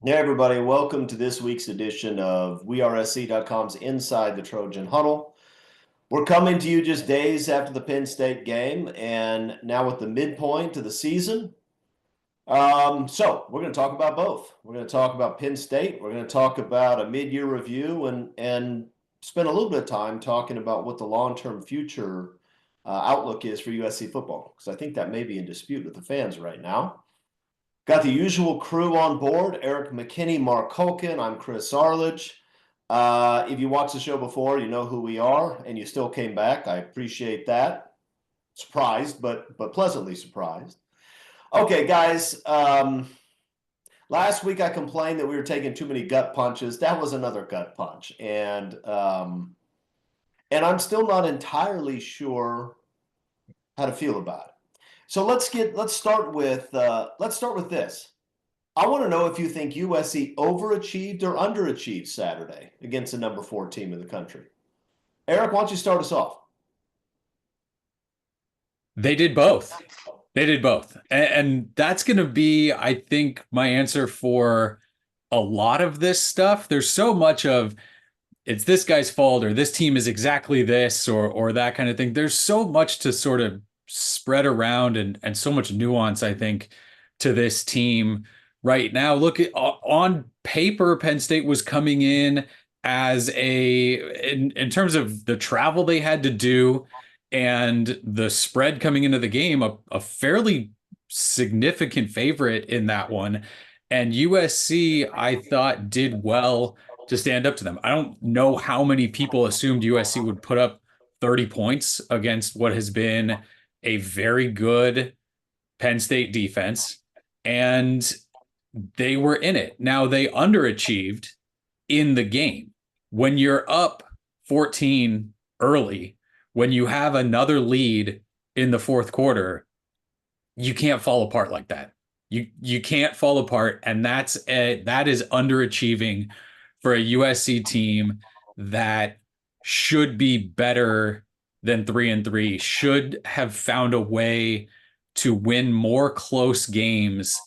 Hey, everybody. Welcome to this week's edition of WeAreSC.com's Inside the Trojan Huddle. We're coming to you just days after the Penn State game and now at the midpoint of the season. So we're going to talk about both. We're going to talk about Penn State. We're going to talk about a mid-year review and spend a little bit of time talking about what the long-term future outlook is for USC football, because I think that may be in dispute with the fans right now. Got the usual crew on board: Eric McKinney, Mark Holkin. I'm Chris Arledge. If you watched the show before, you know who we are, and you still came back. I appreciate that. Surprised, but pleasantly surprised. Okay, guys. Last week I complained that we were taking too many gut punches. That was another gut punch, and I'm still not entirely sure how to feel about it. So let's start with this. I want to know if you think USC overachieved or underachieved Saturday against the number 4 team in the country. Eric, why don't you start us off? They did both. They did both. And that's going to be, I think, my answer for a lot of this stuff. There's so much of it's this guy's fault or this team is exactly this or that kind of thing. There's so much to sort of spread around and so much nuance, I think, to this team right now. Look, on paper, Penn State was coming in as in terms of the travel they had to do and the spread coming into the game, a fairly significant favorite in that one. And USC, I thought, did well to stand up to them. I don't know how many people assumed USC would put up 30 points against what has been a very good Penn State defense, and they were in it. Now, they underachieved in the game. When you're up 14 early, when you have another lead in the fourth quarter, you can't fall apart like that. You can't fall apart, and that is underachieving for a USC team that should be better than 3-3, should have found a way to win more close games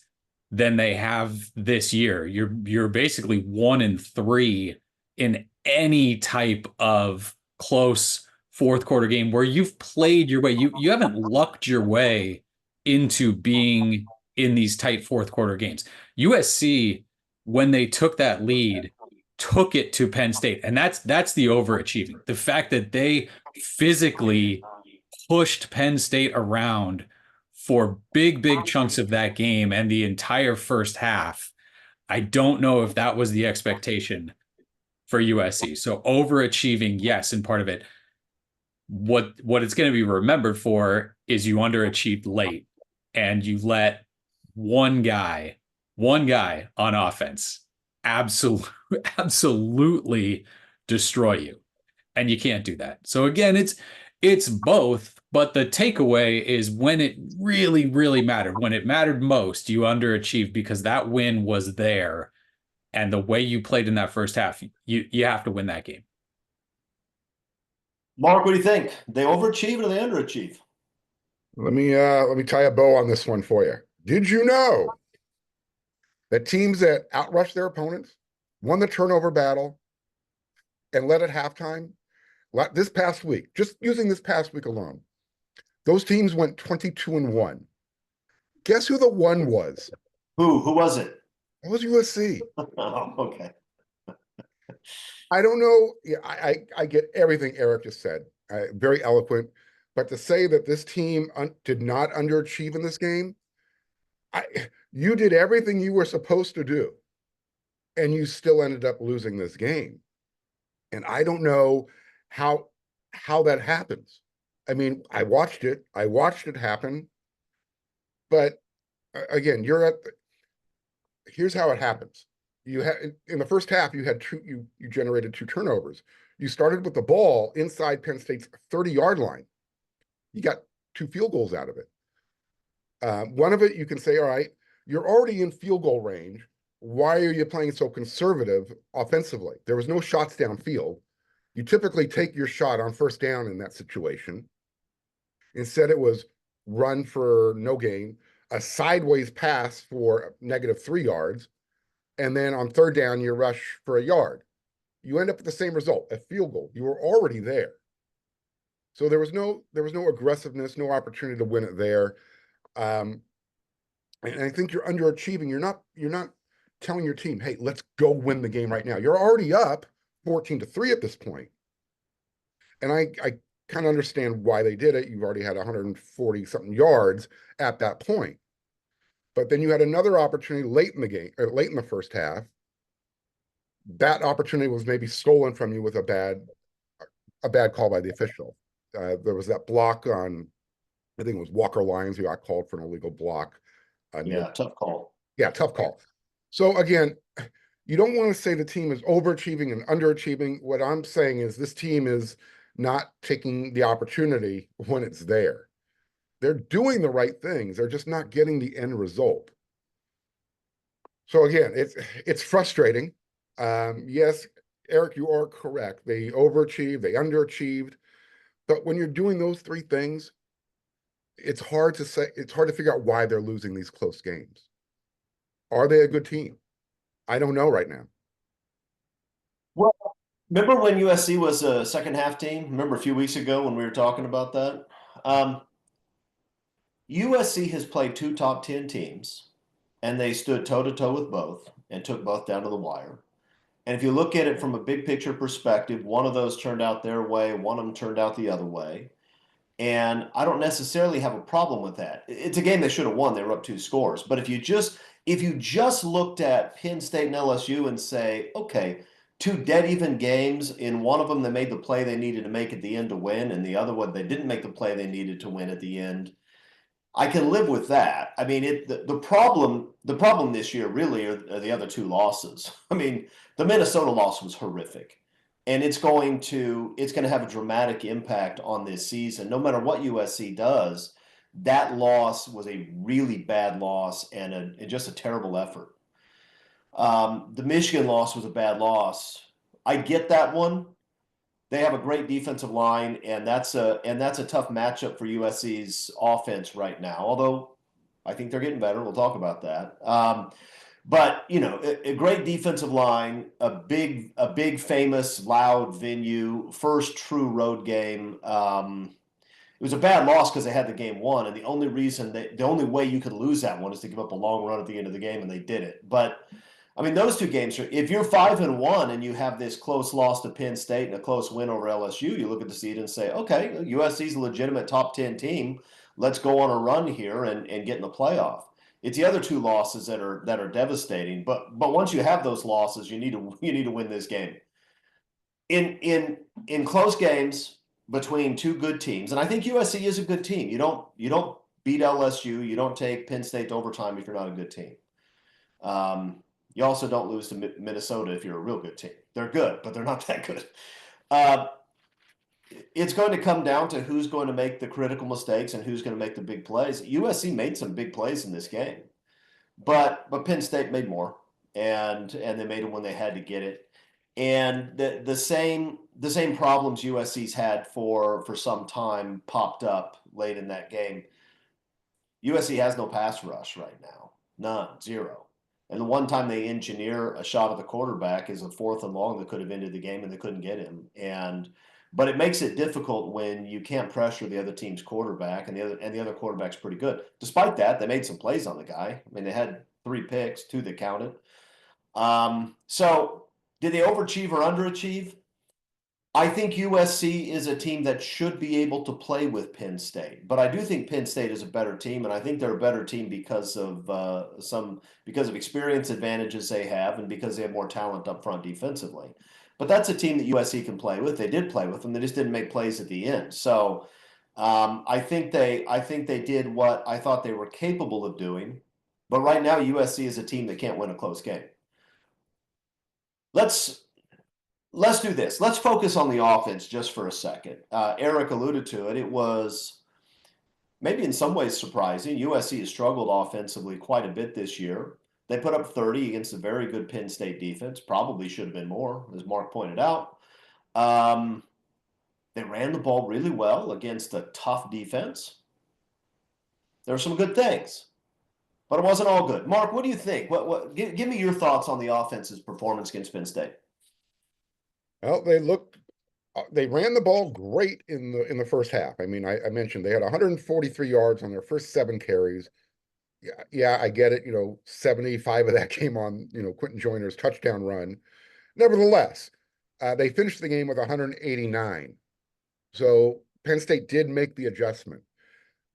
than they have this year. You're basically 1-3 in any type of close fourth quarter game where you've played your way. You haven't lucked your way into being in these tight fourth quarter games. USC, when they took that lead, took it to Penn State, and that's the overachieving. The fact that they physically pushed Penn State around for big chunks of that game and the entire first half. I don't know if that was the expectation for USC. So overachieving, yes, in part of it. What it's going to be remembered for is you underachieved late and you let one guy on offense absolutely destroy you. And you can't do that. So again, it's both, but the takeaway is when it really mattered, when it mattered most, you underachieved because that win was there. And the way you played in that first half, you have to win that game. Mark, what do you think? They overachieve or they underachieve? Let me tie a bow on this one for you. Did you know that teams that outrushed their opponents, won the turnover battle, and led at halftime this past week, just using this past week alone, those teams went 22-1. Guess who the one was? Who was it? It was USC. Oh, okay. I don't know. Yeah, I get everything Eric just said. Very eloquent. But to say that this team did not underachieve in this game, you did everything you were supposed to do, and you still ended up losing this game. And I don't know how that happens. I mean, I watched it happen. But again, here's how it happens. You had in the first half, you generated 2 turnovers. You started with the ball inside Penn State's 30-yard line. You got 2 field goals out of it. One of it, you can say, all right, you're already in field goal range. Why are you playing so conservative offensively? There was no shots downfield. You typically take your shot on first down in that situation. Instead, it was run for no gain, a sideways pass for -3 yards, and then on third down, you rush for a yard. You end up with the same result, a field goal. You were already there. So there was no aggressiveness, no opportunity to win it there. And I think you're underachieving. You're not telling your team, hey, let's go win the game right now. You're already up 14-3 at this point. And I kind of understand why they did it. You've already had 140 something yards at that point. But then you had another opportunity late in the game, or late in the first half. That opportunity was maybe stolen from you with a bad call by the official. There was that block on, I think it was Walker Lyons, who got called for an illegal block. Tough call. Yeah, tough call. So again, you don't want to say the team is overachieving and underachieving. What I'm saying is this team is not taking the opportunity when it's there. They're doing the right things. They're just not getting the end result. So again, it's frustrating. Yes, Eric, you are correct. They overachieved, they underachieved. But when you're doing those three things, it's hard to figure out why they're losing these close games. Are they a good team? I don't know right now. Well, remember when USC was a second half team? Remember a few weeks ago when we were talking about that? USC has played two top 10 teams, and they stood toe to toe with both and took both down to the wire. And if you look at it from a big picture perspective, one of those turned out their way, one of them turned out the other way. And I don't necessarily have a problem with that. It's a game they should have won. They were up 2 scores. But if you just looked at Penn State and LSU and say, okay, 2 dead even games, in one of them they made the play they needed to make at the end to win, and the other one they didn't make the play they needed to win at the end, I can live with that. I mean, the problem this year really are the other 2 losses. I mean, the Minnesota loss was horrific, and it's going to have a dramatic impact on this season. No matter what USC does, that loss was a really bad loss and just a terrible effort. The Michigan loss was a bad loss. I get that one. They have a great defensive line, and that's a tough matchup for USC's offense right now. Although I think they're getting better. We'll talk about that. But a great defensive line, a big, famous, loud venue, first true road game. It was a bad loss because they had the game won, and the only way you could lose that one is to give up a long run at the end of the game, and they did it. But I mean, those 2 games if you're 5-1 and you have this close loss to Penn State and a close win over LSU, you look at the seed and say, okay, USC's a legitimate top 10 team. Let's go on a run here and get in the playoff. It's the other 2 losses that are devastating. But once you have those losses, you need to win this game. In close games between 2 good teams, and I think USC is a good team. You don't beat LSU. You don't take Penn State to overtime if you're not a good team. You also don't lose to Minnesota if you're a real good team. They're good, but they're not that good. It's going to come down to who's going to make the critical mistakes and who's going to make the big plays. USC made some big plays in this game, but Penn State made more, and they made it when they had to get it. And the same problems USC's had for some time popped up late in that game. USC has no pass rush right now, none, 0. And the one time they engineer a shot at the quarterback is a 4th and long that could have ended the game, and they couldn't get him. But it makes it difficult when you can't pressure the other team's quarterback, and the other quarterback's pretty good. Despite that, they made some plays on the guy. I mean, they had 3 picks, 2 that counted. So did they overachieve or underachieve? I think USC is a team that should be able to play with Penn State, but I do think Penn State is a better team, and I think they're a better team because of experience advantages they have, and because they have more talent up front defensively. But that's a team that USC can play with. They did play with them. They just didn't make plays at the end. So I think they did what I thought they were capable of doing. But right now, USC is a team that can't win a close game. Let's do this. Let's focus on the offense just for a second. Eric alluded to it. It was maybe in some ways surprising. USC has struggled offensively quite a bit this year. They put up 30 against a very good Penn State defense. Probably should have been more, as Mark pointed out. They ran the ball really well against a tough defense. There are some good things. but it wasn't all good. Mark, what do you think? Give me your thoughts on the offense's performance against Penn State. Well, they ran the ball great in the first half. I mean, I mentioned they had 143 yards on their first 7 carries. Yeah, I get it. 75 of that came on, Quentin Joyner's touchdown run. Nevertheless, they finished the game with 189. So Penn State did make the adjustment.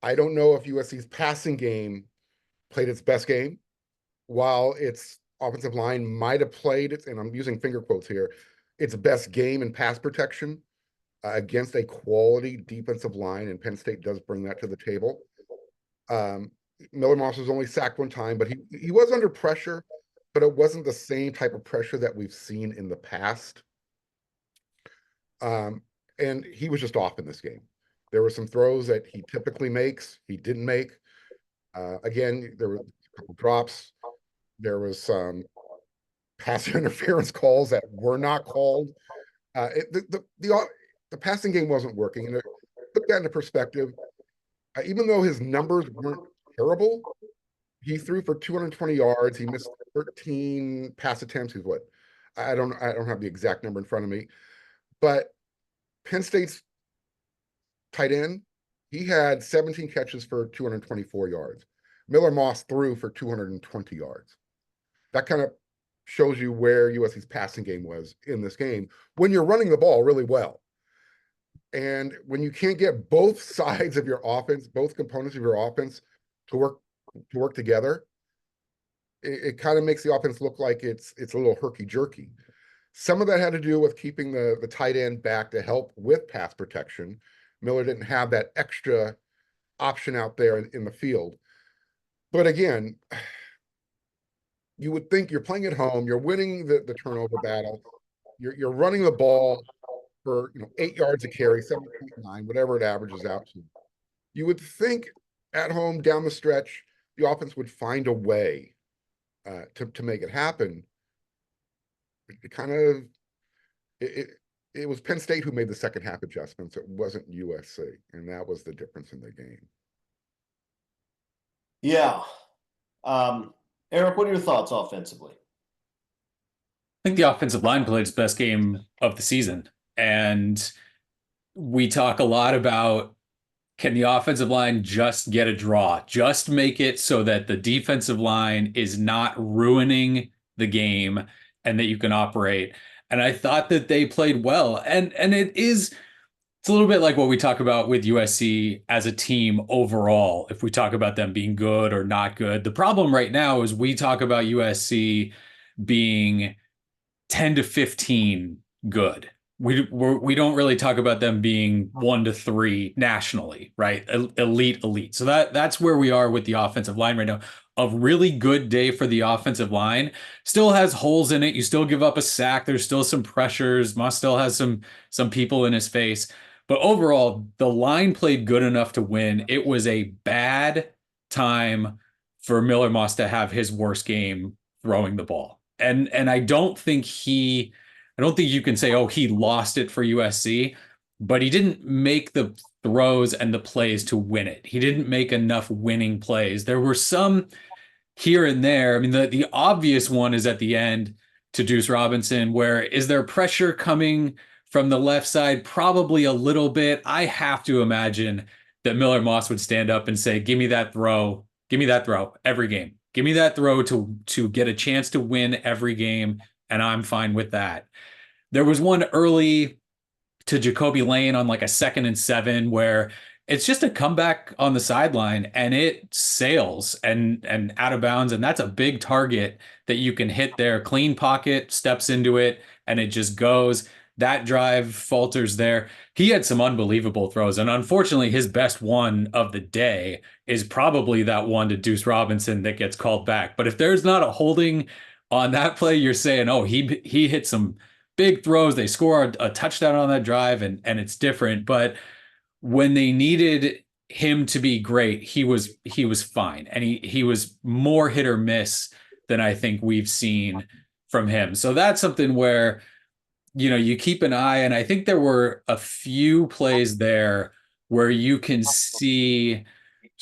I don't know if USC's passing game played its best game, while its offensive line might have played it, and I'm using finger quotes here, its best game in pass protection against a quality defensive line, and Penn State does bring that to the table. Miller Moss was only sacked 1 time, but he was under pressure, but it wasn't the same type of pressure that we've seen in the past. And he was just off in this game. There were some throws that he typically makes, he didn't make. Again, there were a couple drops. There was some pass interference calls that were not called. The passing game wasn't working. And to put that into perspective, even though his numbers weren't terrible, he threw for 220 yards. He missed 13 pass attempts. He's what? I don't have the exact number in front of me, but Penn State's tight end, he had 17 catches for 224 yards. Miller Moss threw for 220 yards. That kind of shows you where USC's passing game was in this game when you're running the ball really well. And when you can't get both sides of your offense, both components of your offense to work together, it kind of makes the offense look like it's a little herky-jerky. Some of that had to do with keeping the tight end back to help with pass protection. Miller didn't have that extra option out there in the field. But again, you would think you're playing at home, you're winning the turnover battle, you're running the ball for 8 yards a carry, 7.9, whatever it averages out to. You would think at home down the stretch, the offense would find a way to make it happen. It was Penn State who made the second half adjustments. It wasn't USC, and that was the difference in the game. Yeah. Eric, what are your thoughts offensively? I think the offensive line played its best game of the season. And we talk a lot about, can the offensive line just get a draw? Just make it so that the defensive line is not ruining the game and that you can operate. And I thought that they played well. And it's a little bit like what we talk about with USC as a team overall, if we talk about them being good or not good. The problem right now is we talk about USC being 10 to 15 good. We don't really talk about them being 1 to 3 nationally, right? Elite. So that's where we are with the offensive line right now. A really good day for the offensive line. Still has holes in it. You still give up a sack. There's still some pressures. Moss still has some people in his face. But overall, the line played good enough to win. It was a bad time for Miller Moss to have his worst game throwing the ball. And I don't think you can say, oh, he lost it for USC, but he didn't make the throws and the plays to win it. He didn't make enough winning plays. There were some here and there. I mean, the obvious one is at the end to Deuce Robinson, where is there pressure coming from the left side? Probably a little bit. I have to imagine that Miller Moss would stand up and say, give me that throw every game. Give me that throw to get a chance to win every game, and I'm fine with that. There was one early to Jacoby Lane on like a 2nd and 7 where it's just a comeback on the sideline and it sails and out of bounds, and that's a big target that you can hit there. Clean pocket, steps into it, and it just goes. That drive falters there. He had some unbelievable throws, and unfortunately his best one of the day is probably that one to Deuce Robinson that gets called back. But if there's not a holding on that play, you're saying, oh, he hit some big throws. They score a touchdown on that drive, and it's different. But when they needed him to be great, he was fine, and he was more hit or miss than I think we've seen from him. So that's something where you keep an eye, and I think there were a few plays there where you can see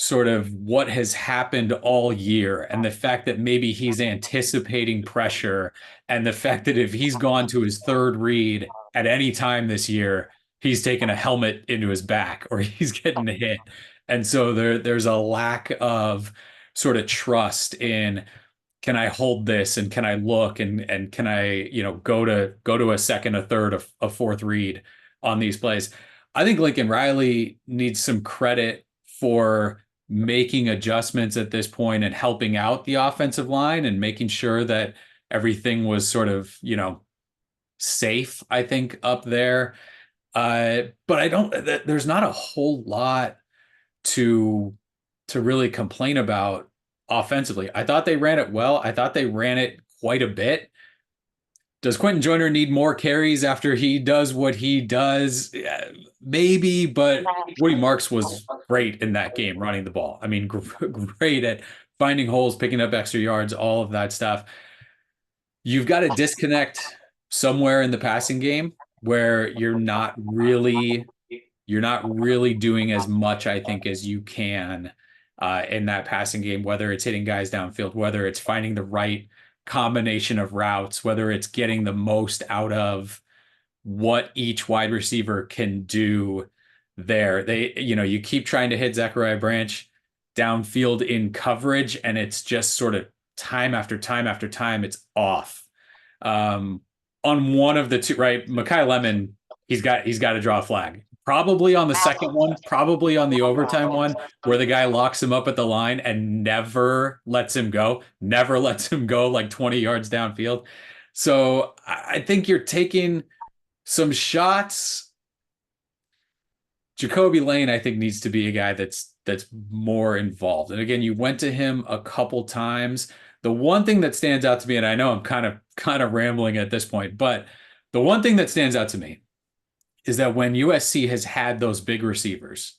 sort of what has happened all year and the fact that maybe he's anticipating pressure and the fact that if he's gone to his third read at any time this year, he's taken a helmet into his back or he's getting hit. And so there's a lack of sort of trust in, can I hold this and can I look and can I, go to a second, a third, a fourth read on these plays. I think Lincoln Riley needs some credit for making adjustments at this point and helping out the offensive line and making sure that everything was sort of, safe, I think, up there. But there's not a whole lot to really complain about offensively. I thought they ran it well. I thought they ran it quite a bit. Does Quentin Joyner need more carries after he does what he does? Yeah, maybe, but Woody Marks was great in that game running the ball. I mean, great at finding holes, picking up extra yards, all of that stuff. You've got a disconnect somewhere in the passing game where you're not really doing as much, I think, as you can in that passing game, whether it's hitting guys downfield, whether it's finding the right combination of routes, whether it's getting the most out of what each wide receiver can do there. You keep trying to hit Zachariah Branch downfield in coverage, and it's just sort of time after time after time, it's off. On one of the two, right? Mekhi Lemon, he's got to draw a flag. Probably on the second one, probably on the overtime one, where the guy locks him up at the line and never lets him go like 20 yards downfield. So I think you're taking some shots. Jacoby Lane, I think, needs to be a guy that's more involved. And again, you went to him a couple times. The one thing that stands out to me, and I know I'm kind of rambling at this point, but the one thing that stands out to me is that when USC has had those big receivers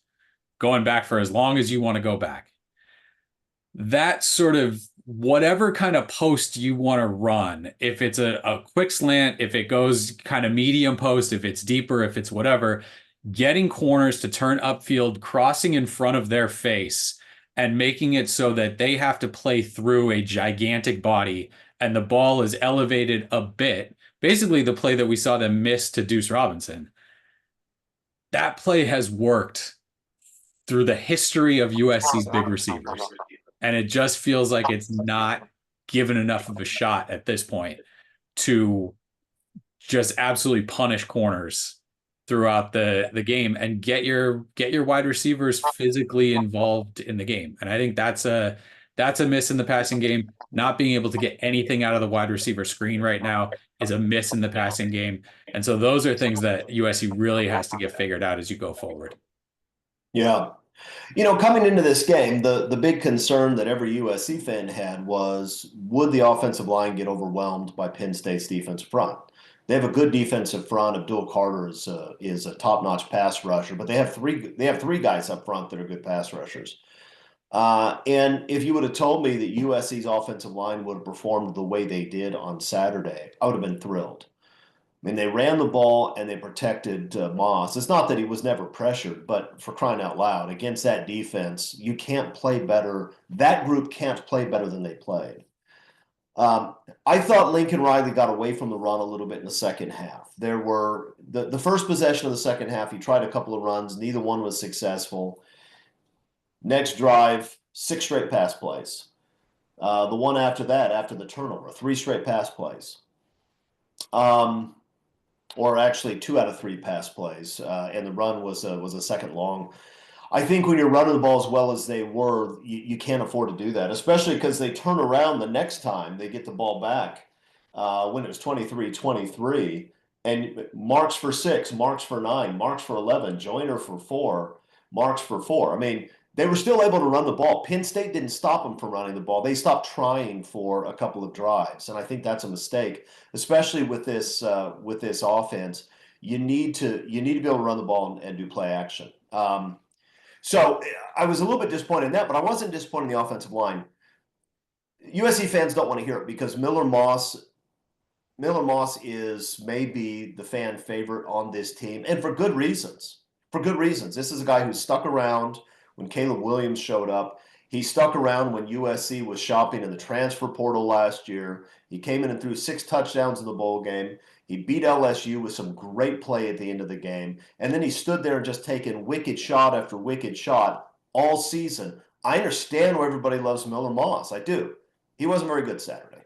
going back for as long as you want to go back, that sort of whatever kind of post you want to run, if it's a quick slant, if it goes kind of medium post, if it's deeper, if it's whatever, getting corners to turn upfield, crossing in front of their face and making it so that they have to play through a gigantic body and the ball is elevated a bit. Basically, the play that we saw them miss to Deuce Robinson. That play has worked through the history of USC's big receivers. And it just feels like it's not given enough of a shot at this point to just absolutely punish corners throughout the game and get your wide receivers physically involved in the game. And I think that's a miss in the passing game. Not being able to get anything out of the wide receiver screen right now is a miss in the passing game. And so those are things that USC really has to get figured out as you go forward. Yeah. Coming into this game, the big concern that every USC fan had was, would the offensive line get overwhelmed by Penn State's defensive front? They have a good defensive front. Abdul Carter is a top-notch pass rusher, but they have three guys up front that are good pass rushers. And if you would have told me that USC's offensive line would have performed the way they did on Saturday, I would have been thrilled. I mean, they ran the ball and they protected Moss. It's not that he was never pressured, but for crying out loud, against that defense, you can't play better. That group can't play better than they played. I thought Lincoln Riley got away from the run a little bit in the second half. There were the first possession of the second half, he tried a couple of runs. Neither one was successful. Next drive, 6 straight pass plays. The one after that, after the turnover, 3 straight pass plays. Or actually 2 out of 3 pass plays, and the run was a second long. I think when you're running the ball as well as they were, you can't afford to do that, especially because they turn around the next time they get the ball back when it was 23-23, and Marks for 6, Marks for 9, Marks for 11, Joyner for 4, Marks for 4. I mean, they were still able to run the ball. Penn State didn't stop them from running the ball. They stopped trying for a couple of drives, and I think that's a mistake, especially with this offense. You need to be able to run the ball and do play action. So I was a little bit disappointed in that, but I wasn't disappointed in the offensive line. USC fans don't want to hear it because Miller Moss is maybe the fan favorite on this team, and for good reasons. For good reasons. This is a guy who's stuck around when Caleb Williams showed up. He stuck around when USC was shopping in the transfer portal last year. He came in and threw 6 touchdowns in the bowl game. He beat LSU with some great play at the end of the game. And then he stood there and just taken wicked shot after wicked shot all season. I understand why everybody loves Miller Moss. I do. He wasn't very good Saturday.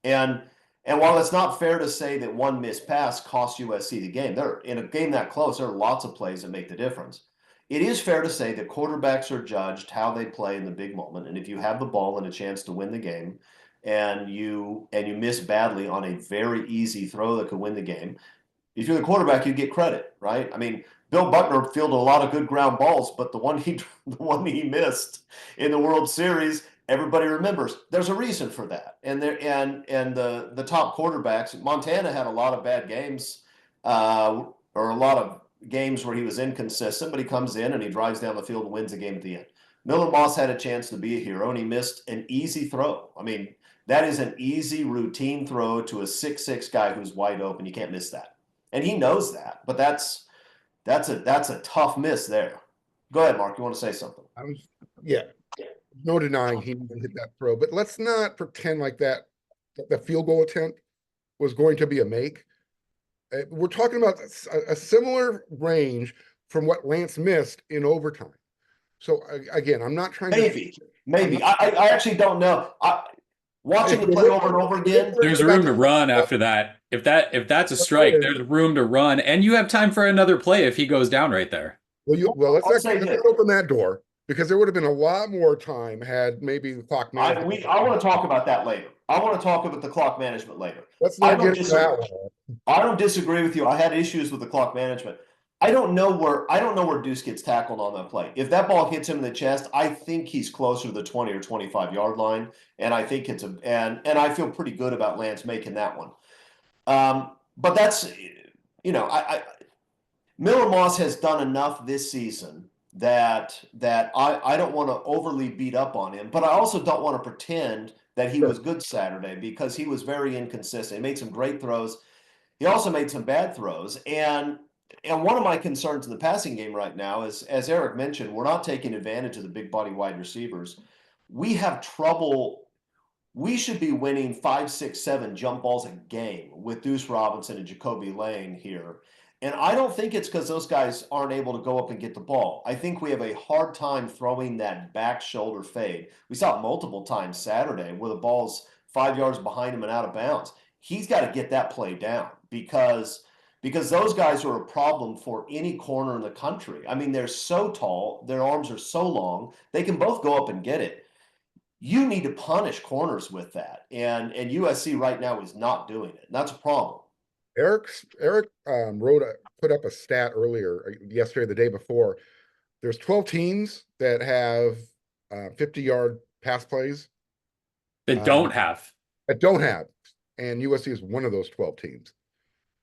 And while it's not fair to say that one missed pass cost USC the game, there in a game that close, there are lots of plays that make the difference. It is fair to say that quarterbacks are judged how they play in the big moment. And if you have the ball and a chance to win the game and you miss badly on a very easy throw that could win the game, if you're the quarterback, you get credit, right? I mean, Bill Buckner fielded a lot of good ground balls, but the one he missed in the World Series, everybody remembers. There's a reason for that. And the top quarterbacks, Montana had a lot of bad games, or a lot of games where he was inconsistent, but he comes in and he drives down the field and wins the game at the end. Miller Moss had a chance to be a hero, and he missed an easy throw. I mean, that is an easy routine throw to a 6'6" guy who's wide open. You can't miss that. And he knows that, but that's a tough miss there. Go ahead, Mark. You want to say something? No denying he didn't hit that throw, but let's not pretend like that the field goal attempt was going to be a make. We're talking about a similar range from what Lance missed in overtime. So again, I'm not trying to maybe. I actually don't know. Watching the play over and over again, there's room to run after that. If that's a strike, there's room to run, and you have time for another play if he goes down right there. Let's open that door, because there would have been a lot more time had maybe the clock management. I want to talk about that later. I want to talk about the clock management later. Let's not get into that one. I don't disagree with you. I had issues with the clock management. I don't know where Deuce gets tackled on that play. If that ball hits him in the chest, I think he's closer to the 20 or 25 yard line, and I think and I feel pretty good about Lance making that one. But that's, Miller Moss has done enough this season that I don't want to overly beat up on him, but I also don't want to pretend that he was good Saturday, because he was very inconsistent. He made some great throws. He also made some bad throws. And one of my concerns in the passing game right now is, as Eric mentioned, we're not taking advantage of the big body wide receivers. We have trouble. We should be winning 5, 6, 7 jump balls a game with Deuce Robinson and Jacoby Lane here. And I don't think it's because those guys aren't able to go up and get the ball. I think we have a hard time throwing that back shoulder fade. We saw it multiple times Saturday where the ball's 5 yards behind him and out of bounds. He's got to get that play down, because those guys are a problem for any corner in the country. I mean, they're so tall, their arms are so long, they can both go up and get it. You need to punish corners with that, and USC right now is not doing it. That's a problem. Eric put up a stat earlier, yesterday, the day before. There's 12 teams that have 50-yard pass plays. That don't have. And USC is one of those 12 teams.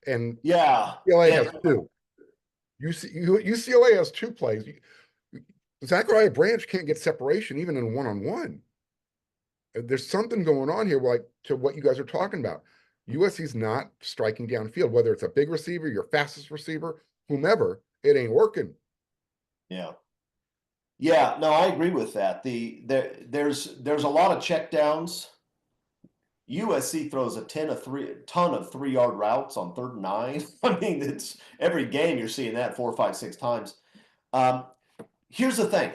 And UCLA has 2. UCLA has 2 plays. Zachariah Branch can't get separation even in one-on-one. There's something going on here, like to what you guys are talking about. USC's not striking downfield, whether it's a big receiver, your fastest receiver, whomever, it ain't working. Yeah, no, I agree with that. There's a lot of checkdowns. USC throws a ton of 3-yard routes on 3rd and 9. I mean, it's every game you're seeing that 4, 5, 6 times. Here's the thing.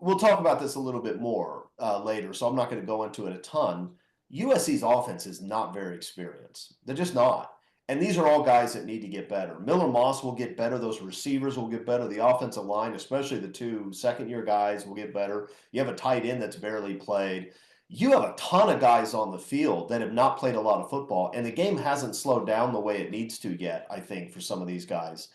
We'll talk about this a little bit more later, so I'm not going to go into it a ton. USC's offense is not very experienced. They're just not. And these are all guys that need to get better. Miller Moss will get better. Those receivers will get better. The offensive line, especially the 2 second-year guys, will get better. You have a tight end that's barely played. You have a ton of guys on the field that have not played a lot of football, and the game hasn't slowed down the way it needs to yet, I think, for some of these guys.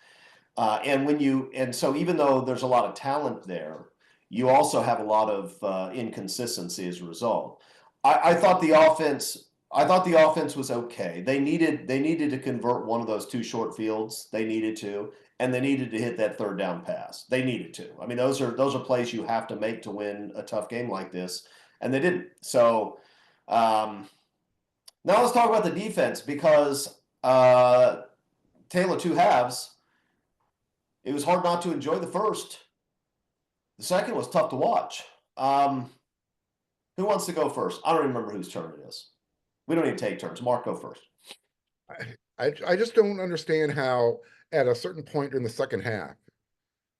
And so even though there's a lot of talent there, you also have a lot of inconsistency as a result. I thought the offense was okay. They needed to convert one of those 2 short fields. They needed to, and they needed to hit that 3rd down pass. They needed to. I mean, those are plays you have to make to win a tough game like this, and they didn't. So now let's talk about the defense, because Tale of 2 halves. It was hard not to enjoy the first. The second was tough to watch. Who wants to go first? I don't remember whose turn it is. We don't even take turns. Mark, go first. I just don't understand how at a certain point in the second half,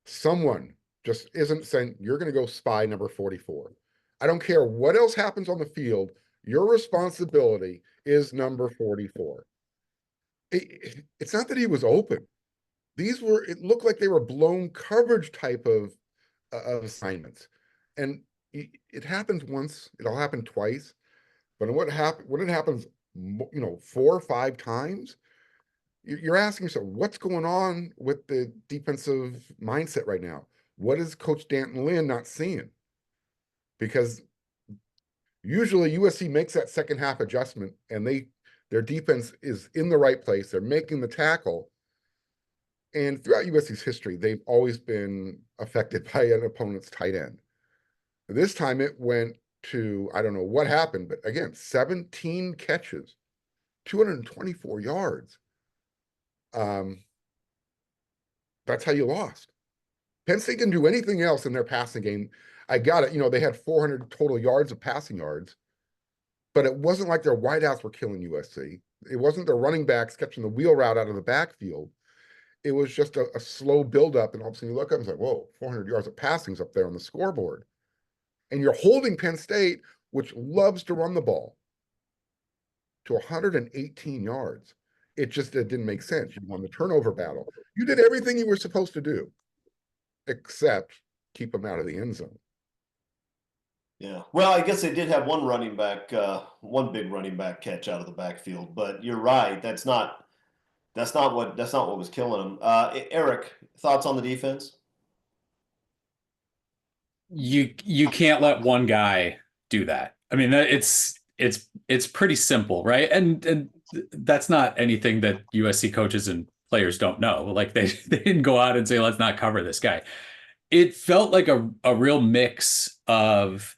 someone just isn't saying, you're going to go spy number 44. I don't care what else happens on the field. Your responsibility is number 44. It's not that he was open. It looked like they were blown coverage type of assignments. And it happens once, it'll happen twice. But when it happens, 4 or 5 times, you're asking yourself, what's going on with the defensive mindset right now? What is Coach Danton Lynn not seeing? Because usually USC makes that second half adjustment and their defense is in the right place. They're making the tackle. And throughout USC's history, they've always been affected by an opponent's tight end. This time it went to, I don't know what happened, but again, 17 catches, 224 yards. That's how you lost. Penn State didn't do anything else in their passing game. I got it. They had 400 total yards of passing yards, but it wasn't like their wideouts were killing USC. It wasn't their running backs catching the wheel route out of the backfield. It was just a slow buildup, and all of a sudden you look up and say, whoa, 400 yards of passing's up there on the scoreboard. And you're holding Penn State, which loves to run the ball, to 118 yards. It didn't make sense. You won the turnover battle. You did everything you were supposed to do, except keep them out of the end zone. Yeah. Well, I guess they did have one big running back catch out of the backfield, but you're right. That's not what was killing them. Eric, thoughts on the defense? You can't let one guy do that. I mean, it's pretty simple, right? And that's not anything that USC coaches and players don't know. Like they didn't go out and say, let's not cover this guy. It felt like a real mix of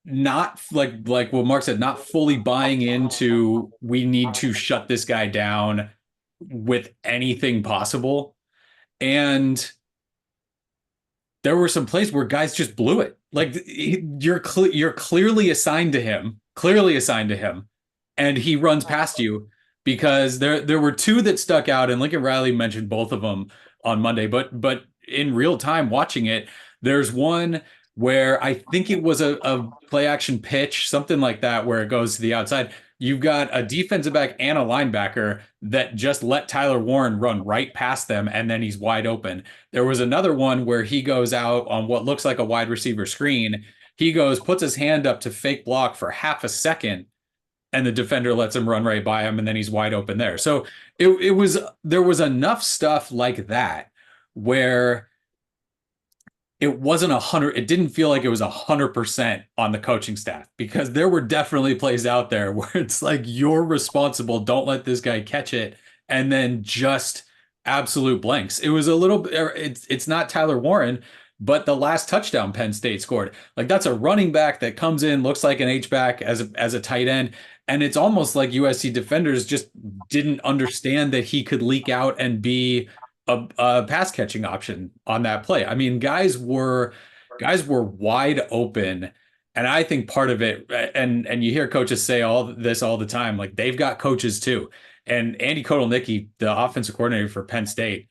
not like what Mark said, not fully buying into we need to shut this guy down with anything possible. And there were some plays where guys just blew it. Like you're clearly assigned to him, and he runs past you, because there were two that stuck out, and Lincoln Riley mentioned both of them on Monday, but in real time watching it, there's one where I think it was a play action pitch, something like that, where it goes to the outside. You've got a defensive back and a linebacker that just let Tyler Warren run right past them, and then he's wide open. There was another one where he goes out on what looks like a wide receiver screen. He puts his hand up to fake block for half a second, and the defender lets him run right by him, and then he's wide open there. So there was enough stuff like that where it wasn't 100. It didn't feel like it was 100% on the coaching staff, because there were definitely plays out there where it's like, you're responsible. Don't let this guy catch it. And then just absolute blanks. It was a little, it's not Tyler Warren, but the last touchdown Penn State scored, like that's a running back that comes in, looks like an H-back as a tight end. And it's almost like USC defenders just didn't understand that he could leak out and be a pass catching option on that play. I mean, guys were wide open. And I think part of it, and you hear coaches say all this all the time, like they've got coaches too. And Andy Kotelnicki, the offensive coordinator for Penn State,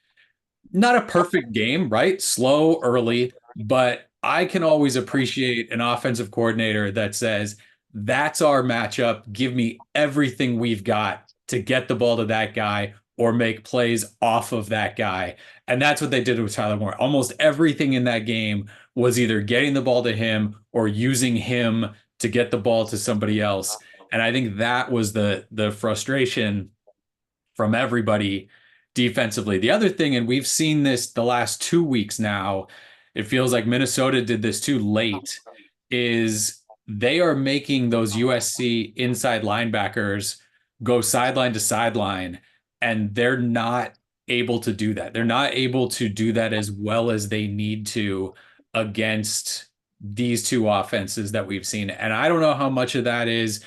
not a perfect game, right? Slow early, but I can always appreciate an offensive coordinator that says, that's our matchup. Give me everything we've got to get the ball to that guy or make plays off of that guy. And that's what they did with Tyler Moore. Almost everything in that game was either getting the ball to him or using him to get the ball to somebody else. And I think that was the frustration from everybody defensively. The other thing, and we've seen this the last 2 weeks now, it feels like Minnesota did this too late, is they are making those USC inside linebackers go sideline to sideline, and they're not able to do that. They're not able to do that as well as they need to against these two offenses that we've seen. And I don't know how much of that is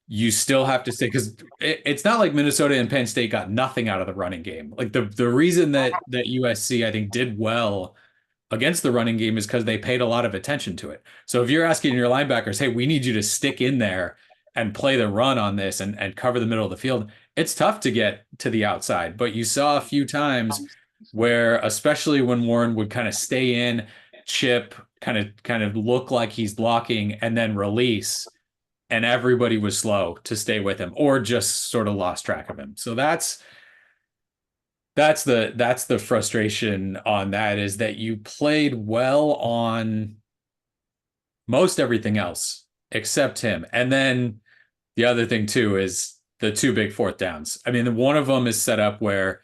you still have to say, because it's not like Minnesota and Penn State got nothing out of the running game. Like the reason that USC, I think, did well against the running game is because they paid a lot of attention to it. So if you're asking your linebackers, hey, we need you to stick in there and play the run on this and cover the middle of the field, it's tough to get to the outside. But you saw a few times where, especially when Warren would kind of stay in, chip, kind of look like he's blocking, and then release, and everybody was slow to stay with him or just sort of lost track of him. So that's the frustration on that, is that you played well on most everything else except him. And then the other thing too is the two big fourth downs. I mean, one of them is set up where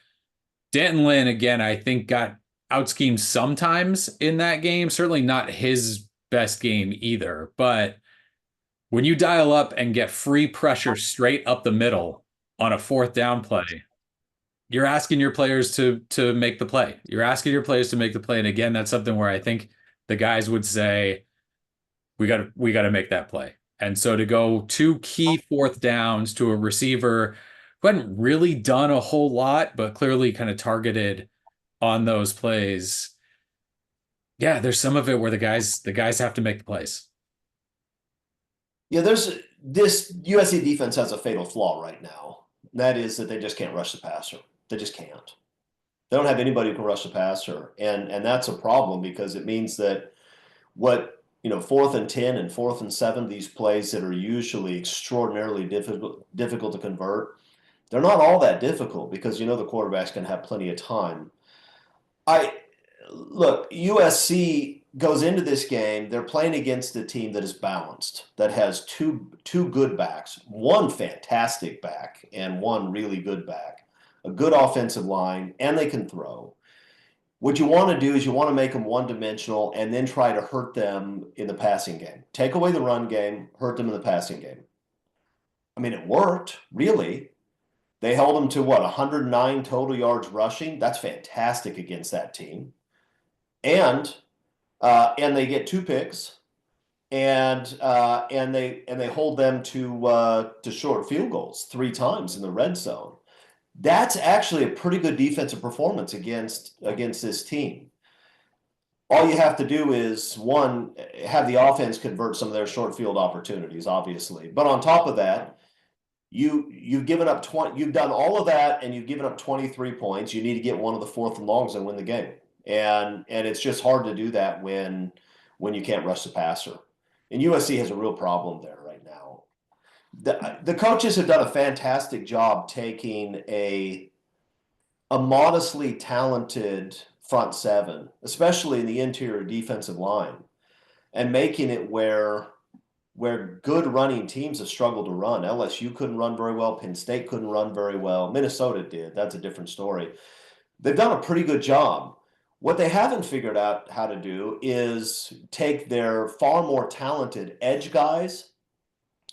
Danton Lynn, again, I think got out schemed sometimes in that game. Certainly not his best game either. But when you dial up and get free pressure straight up the middle on a fourth down play, you're asking your players to make the play. You're asking your players to make the play. And again, that's something where I think the guys would say, we got to make that play. And so to go two key fourth downs to a receiver who hadn't really done a whole lot, but clearly kind of targeted on those plays. Yeah, there's some of it where the guys have to make the plays. Yeah, there's this USC defense has a fatal flaw right now. That is that they just can't rush the passer. They just can't. They don't have anybody who can rush the passer. And that's a problem, because it means that what, 4th and 10 and 4th and 7, these plays that are usually extraordinarily difficult to convert, they're not all that difficult, because the quarterback's going to have plenty of time. Look, USC goes into this game, they're playing against a team that is balanced, that has two good backs, one fantastic back and one really good back, a good offensive line, and they can throw. What you want to do is you want to make them one-dimensional and then try to hurt them in the passing game. Take away the run game, hurt them in the passing game. I mean, it worked, really. They held them to, 109 total yards rushing? That's fantastic against that team. And they get 2 picks, and they hold them to short field goals 3 times in the red zone. That's actually a pretty good defensive performance against this team. All you have to do is, one, have the offense convert some of their short field opportunities, obviously. But on top of that, you've given up 20. You've done all of that, and you've given up 23 points. You need to get one of the 4th and longs and win the game. And it's just hard to do that when you can't rush the passer. And USC has a real problem there right now. The coaches have done a fantastic job taking a modestly talented front 7, especially in the interior defensive line, and making it where good running teams have struggled to run. LSU couldn't run very well. Penn State couldn't run very well. Minnesota did. That's a different story. They've done a pretty good job. What they haven't figured out how to do is take their far more talented edge guys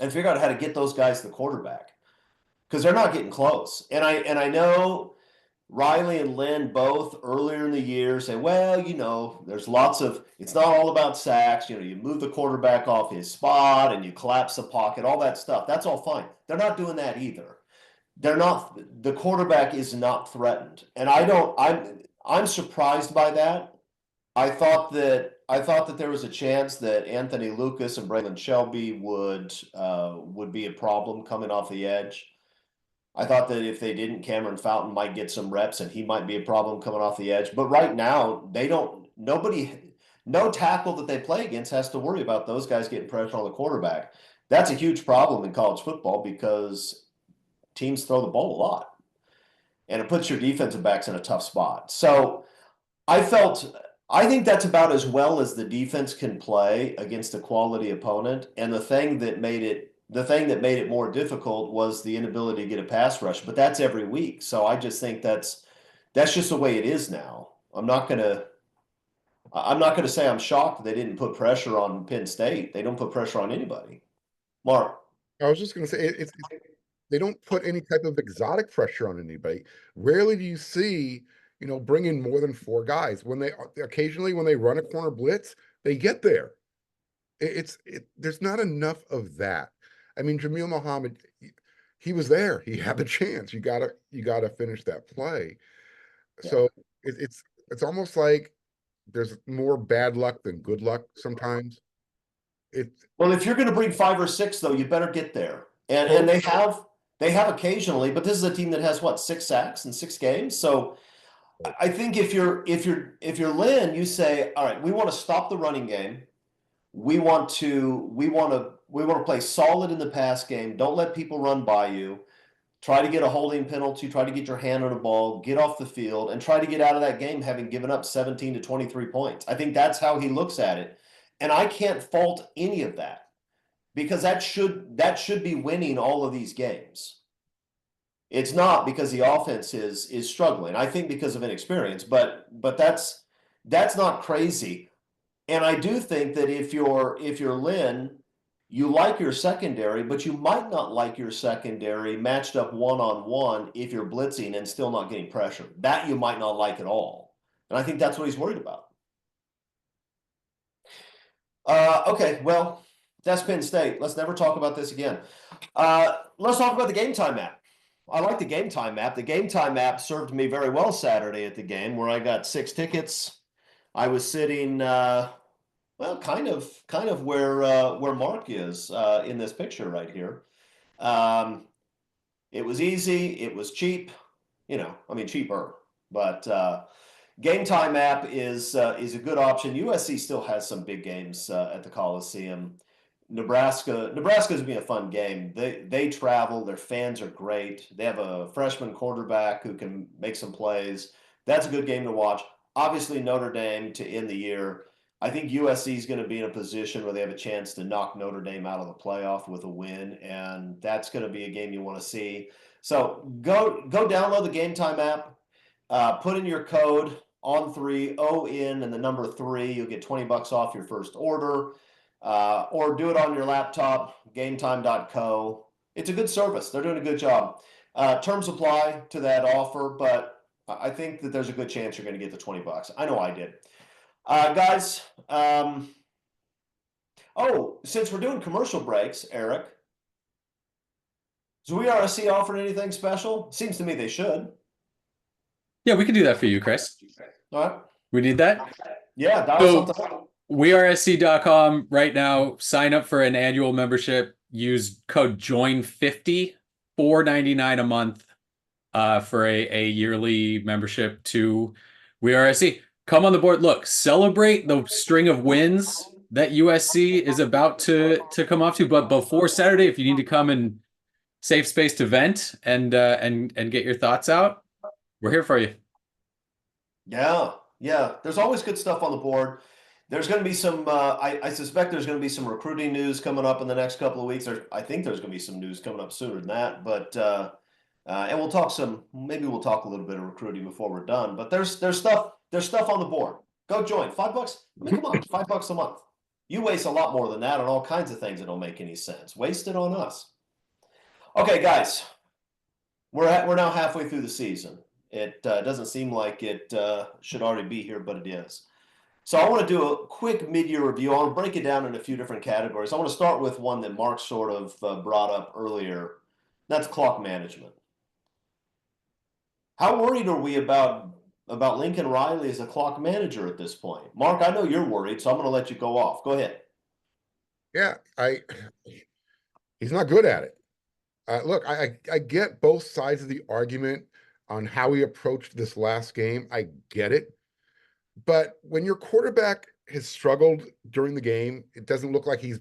and figure out how to get those guys to the quarterback, because they're not getting close. And I know Riley and Lynn both earlier in the year say, well, there's lots of, it's not all about sacks. You move the quarterback off his spot and you collapse the pocket, all that stuff. That's all fine. They're not doing that either. The quarterback is not threatened. And I'm surprised by that. I thought that there was a chance that Anthony Lucas and Braylon Shelby would be a problem coming off the edge. I thought that if they didn't, Cameron Fountain might get some reps and he might be a problem coming off the edge. But right now, no tackle that they play against has to worry about those guys getting pressure on the quarterback. That's a huge problem in college football, because teams throw the ball a lot, and it puts your defensive backs in a tough spot. So I think that's about as well as the defense can play against a quality opponent. And the thing that made it more difficult was the inability to get a pass rush. But that's every week. So I just think that's just the way it is now. I'm not gonna say I'm shocked that they didn't put pressure on Penn State. They don't put pressure on anybody. Mark. I was just going to say they don't put any type of exotic pressure on anybody. Rarely do you see, bring in more than 4 guys. Occasionally when they run a corner blitz, they get there. There's not enough of that. I mean, Jamil Muhammad, he was there. He had the chance. You gotta finish that play. Yeah. So it's almost like there's more bad luck than good luck sometimes. Well, if you're going to bring 5 or 6, though, you better get there. And Well, they have occasionally, but this is a team that has what, 6 sacks in 6 games. So I think if you're Lynn, you say, all right, we want to stop the running game. We want to play solid in the pass game. Don't let people run by you. Try to get a holding penalty, try to get your hand on the ball, get off the field, and try to get out of that game having given up 17 to 23 points. I think that's how he looks at it. And I can't fault any of that because that should be winning all of these games. It's not because the offense is struggling. I think because of inexperience, but that's not crazy. And I do think that if you're Lynn, you like your secondary, but you might not like your secondary matched up one-on-one if you're blitzing and still not getting pressure. That you might not like at all. And I think that's what he's worried about. Okay, well, that's Penn State. Let's never talk about this again. Let's talk about the game time app. I like the game time app. The game time app served me very well Saturday at the game where I got 6 tickets. I was sitting well, kind of where Mark is in this picture right here. It was easy. It was cheap. I mean cheaper. But Game Time app is a good option. USC still has some big games at the Coliseum. Nebraska's gonna be a fun game. They travel. Their fans are great. They have a freshman quarterback who can make some plays. That's a good game to watch. Obviously, Notre Dame to end the year. I think USC is going to be in a position where they have a chance to knock Notre Dame out of the playoff with a win, and that's going to be a game you want to see. So go download the Game Time app. Put in your code on3 ON and the number 3. You'll get $20 off your first order, or do it on your laptop. GameTime.co. It's a good service. They're doing a good job. Terms apply to that offer, but I think that there's a good chance you're going to get the $20. I know I did. Guys, since we're doing commercial breaks, Eric, does WeAreSC offer anything special? Seems to me they should. Yeah, we can do that for you, Chris. All right. We need that? Yeah, dial something out. WeAreSC.com right now. Sign up for an annual membership. Use code JOIN50, $4.99 a month for a yearly membership to WeAreSC. Come on the board. Look, celebrate the string of wins that USC is about to come off to. But before Saturday, if you need to come and safe space to vent and get your thoughts out, we're here for you. Yeah. There's always good stuff on the board. There's going to be some. I suspect there's going to be some recruiting news coming up in the next couple of weeks. I think there's going to be some news coming up sooner than that. But and we'll talk some. Maybe we'll talk a little bit of recruiting before we're done. But there's stuff. There's stuff on the board. Go join. $5. I mean, come on, $5 a month. You waste a lot more than that on all kinds of things that don't make any sense. Waste it on us. Okay, guys, we're now halfway through the season. It doesn't seem like it should already be here, but it is. So I want to do a quick mid-year review. I want to break it down in a few different categories. I want to start with one that Mark sort of brought up earlier. That's clock management. How worried are we about Lincoln Riley as a clock manager at this point? Mark, I know you're worried, so I'm going to let you go off. Go ahead. Yeah, he's not good at it. Look, I get both sides of the argument on how he approached this last game. I get it. But when your quarterback has struggled during the game, it doesn't look like he's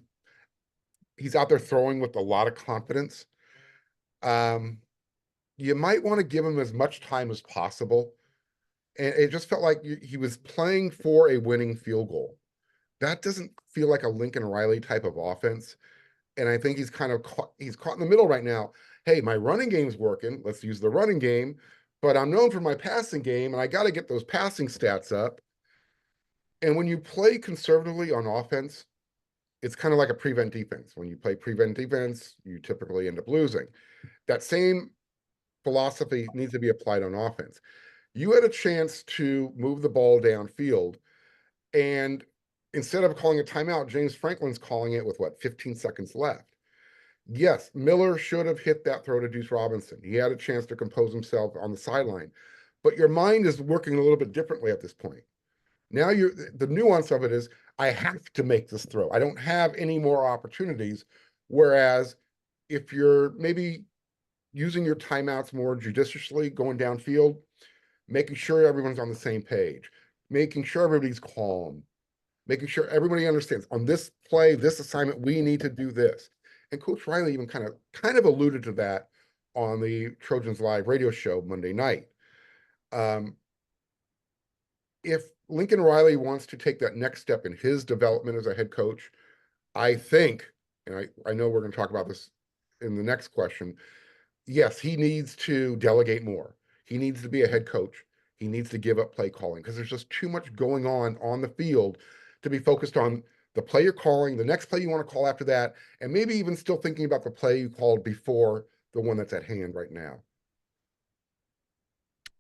out there throwing with a lot of confidence. You might want to give him as much time as possible. And it just felt like he was playing for a winning field goal. That doesn't feel like a Lincoln Riley type of offense. And I think he's kind of caught in the middle right now. Hey, my running game's working. Let's use the running game. But I'm known for my passing game, and I got to get those passing stats up. And when you play conservatively on offense, it's kind of like a prevent defense. When you play prevent defense, you typically end up losing. That same philosophy needs to be applied on offense. You had a chance to move the ball downfield, and instead of calling a timeout, James Franklin's calling it with 15 seconds left. Yes, Miller should have hit that throw to Deuce Robinson. He had a chance to compose himself on the sideline, but your mind is working a little bit differently at this point. Now the nuance of it is I have to make this throw. I don't have any more opportunities. Whereas if you're maybe using your timeouts more judiciously, going downfield, making sure everyone's on the same page, making sure everybody's calm, making sure everybody understands on this play, this assignment, we need to do this. And Coach Riley even kind of alluded to that on the Trojans Live radio show Monday night. If Lincoln Riley wants to take that next step in his development as a head coach, I think, and I know we're going to talk about this in the next question, yes, he needs to delegate more. He needs to be a head coach. He needs to give up play calling because there's just too much going on the field to be focused on the play you're calling, the next play you want to call after that, and maybe even still thinking about the play you called before the one that's at hand right now.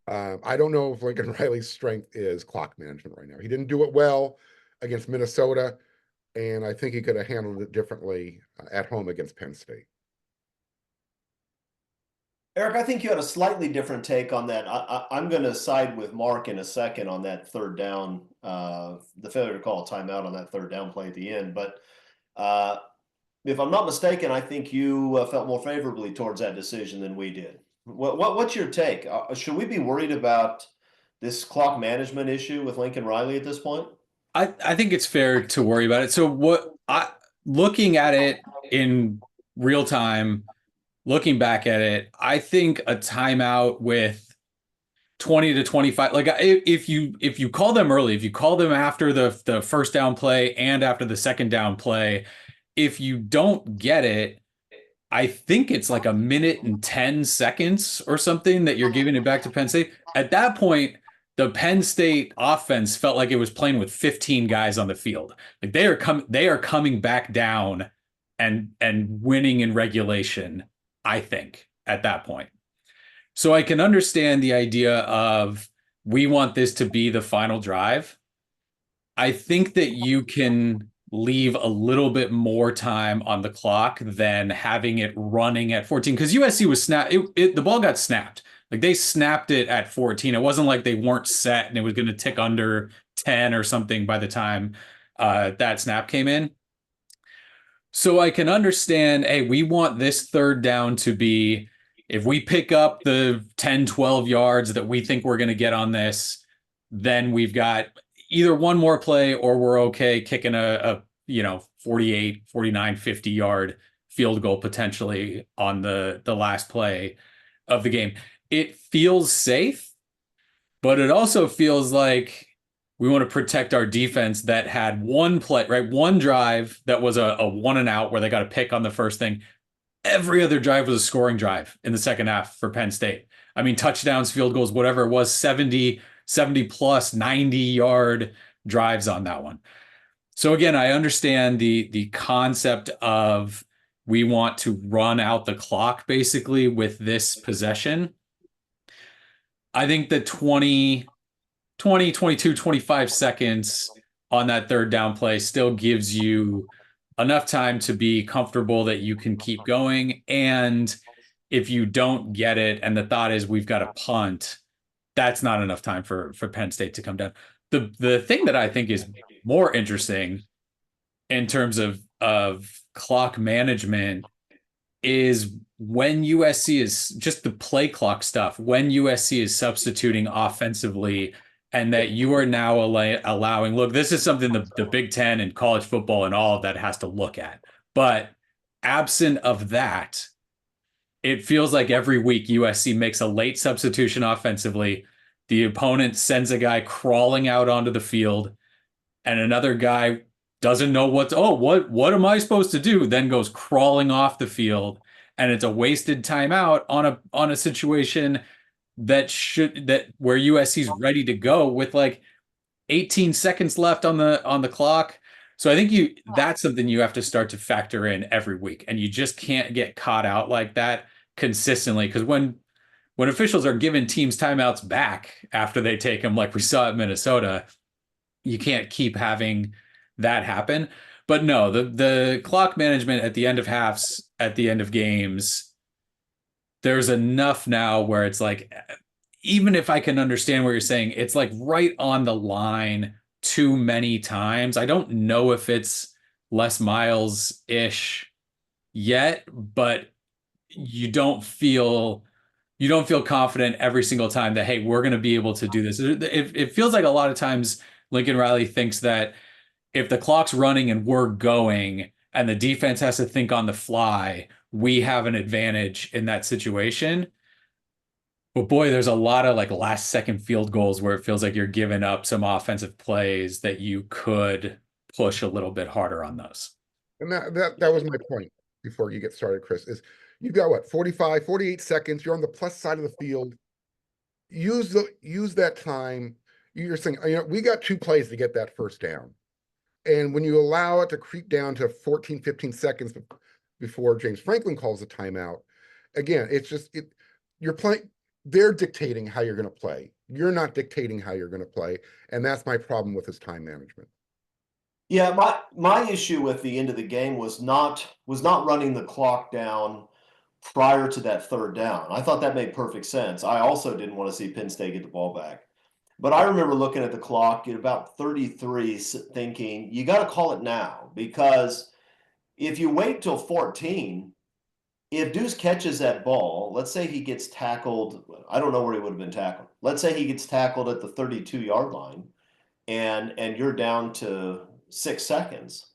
I don't know if Lincoln Riley's strength is clock management right now. He didn't do it well against Minnesota, and I think he could have handled it differently at home against Penn State. Eric, I think you had a slightly different take on that. I'm going to side with Mark in a second on that third down, the failure to call a timeout on that third down play at the end. But if I'm not mistaken, I think you felt more favorably towards that decision than we did. What's your take? Should we be worried about this clock management issue with Lincoln Riley at this point? I think it's fair to worry about it. So looking at it in real time, looking back at it, I think a timeout with 20 to 25, like if you call them early, if you call them after the first down play and after the second down play, if you don't get it, I think it's like a minute and 10 seconds or something that you're giving it back to Penn State. At that point, the Penn State offense felt like it was playing with 15 guys on the field. Like they are coming back down and winning in regulation, I think, at that point. So I can understand the idea of we want this to be the final drive. I think that you can leave a little bit more time on the clock than having it running at 14 because USC was snapped. The ball got snapped. Like they snapped it at 14. It wasn't like they weren't set and it was going to tick under 10 or something by the time that snap came in. So I can understand, hey, we want this third down to be, if we pick up the 10, 12 yards that we think we're going to get on this, then we've got either one more play or we're okay kicking a 48, 49, 50 yard field goal potentially on the last play of the game. It feels safe, but it also feels like we want to protect our defense that had one play, right? One drive that was a 1 and out where they got a pick on the first thing. Every other drive was a scoring drive in the second half for Penn State. I mean, touchdowns, field goals, whatever it was, 70 plus 90-yard drives on that one. So again, I understand the concept of we want to run out the clock basically with this possession. I think the 20, 22, 25 seconds on that third down play still gives you enough time to be comfortable that you can keep going. And if you don't get it, and the thought is we've got a punt, that's not enough time for Penn State to come down. The thing that I think is more interesting in terms of clock management is when USC is just the play clock stuff, when USC is substituting offensively and that you are now allowing, look, this is something the Big Ten and college football and all of that has to look at. But absent of that, it feels like every week USC makes a late substitution offensively. The opponent sends a guy crawling out onto the field and another guy doesn't know what am I supposed to do? Then goes crawling off the field and it's a wasted timeout on a situation where USC's ready to go with like 18 seconds left on the clock. So I think that's something you have to start to factor in every week, and you just can't get caught out like that consistently, because when officials are giving teams timeouts back after they take them, like we saw at Minnesota, you can't keep having that happen. But no, the clock management at the end of halves, at the end of games, there's enough now where it's like, even if I can understand what you're saying, it's like right on the line too many times. I don't know if it's Les Miles-ish yet, but you don't feel confident every single time that, hey, we're going to be able to do this. It feels like a lot of times Lincoln Riley thinks that if the clock's running and we're going and the defense has to think on the fly, we have an advantage in that situation. But boy, there's a lot of like last second field goals where it feels like you're giving up some offensive plays that you could push a little bit harder on those. And that was my point before you get started, Chris, is you've got what, 45, 48 seconds. You're on the plus side of the field. Use that time. You're saying, we got 2 plays to get that first down. And when you allow it to creep down to 14, 15 seconds before James Franklin calls a timeout, again, it's just you're playing. They're dictating how you're going to play. You're not dictating how you're going to play, and that's my problem with his time management. Yeah, my issue with the end of the game was not running the clock down prior to that third down. I thought that made perfect sense. I also didn't want to see Penn State get the ball back. But I remember looking at the clock at about 33 thinking, you got to call it now, because if you wait till 14, if Deuce catches that ball, let's say he gets tackled, I don't know where he would have been tackled. Let's say he gets tackled at the 32-yard line and you're down to 6 seconds.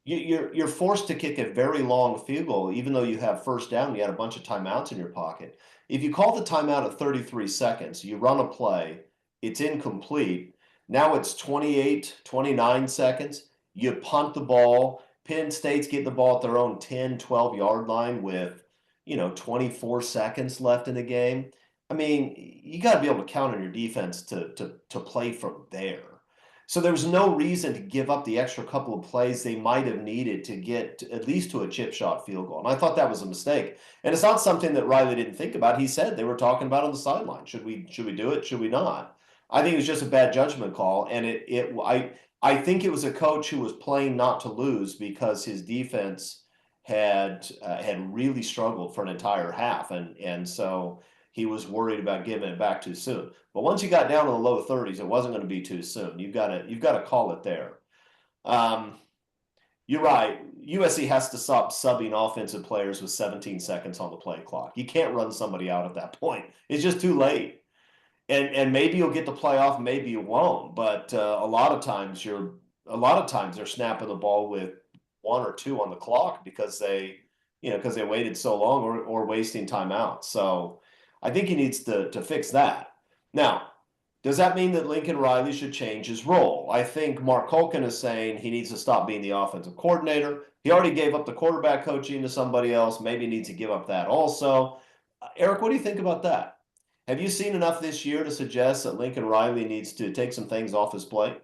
You're forced to kick a very long field goal, even though you have first down, you had a bunch of timeouts in your pocket. If you call the timeout at 33 seconds, you run a play, it's incomplete. Now it's 28, 29 seconds. You punt the ball. Penn State's getting the ball at their own 10, 12-yard line with, 24 seconds left in the game. I mean, you got to be able to count on your defense to play from there. So there's no reason to give up the extra couple of plays they might have needed to get at least to a chip shot field goal. And I thought that was a mistake. And it's not something that Riley didn't think about. He said they were talking about on the sideline. Should we do it? Should we not? I think it was just a bad judgment call. And I think it was a coach who was playing not to lose because his defense had really struggled for an entire half. And so he was worried about giving it back too soon. But once you got down to the low 30s, it wasn't going to be too soon. You've got to call it there. You're right. USC has to stop subbing offensive players with 17 seconds on the play clock. You can't run somebody out at that point. It's just too late. And maybe you'll get the playoff, maybe you won't. But a lot of times they're snapping the ball with 1 or 2 on the clock because they waited so long or wasting timeouts. So I think he needs to fix that. Now, does that mean that Lincoln Riley should change his role? I think Mark Culkin is saying he needs to stop being the offensive coordinator. He already gave up the quarterback coaching to somebody else. Maybe he needs to give up that also. Eric, what do you think about that? Have you seen enough this year to suggest that Lincoln Riley needs to take some things off his plate?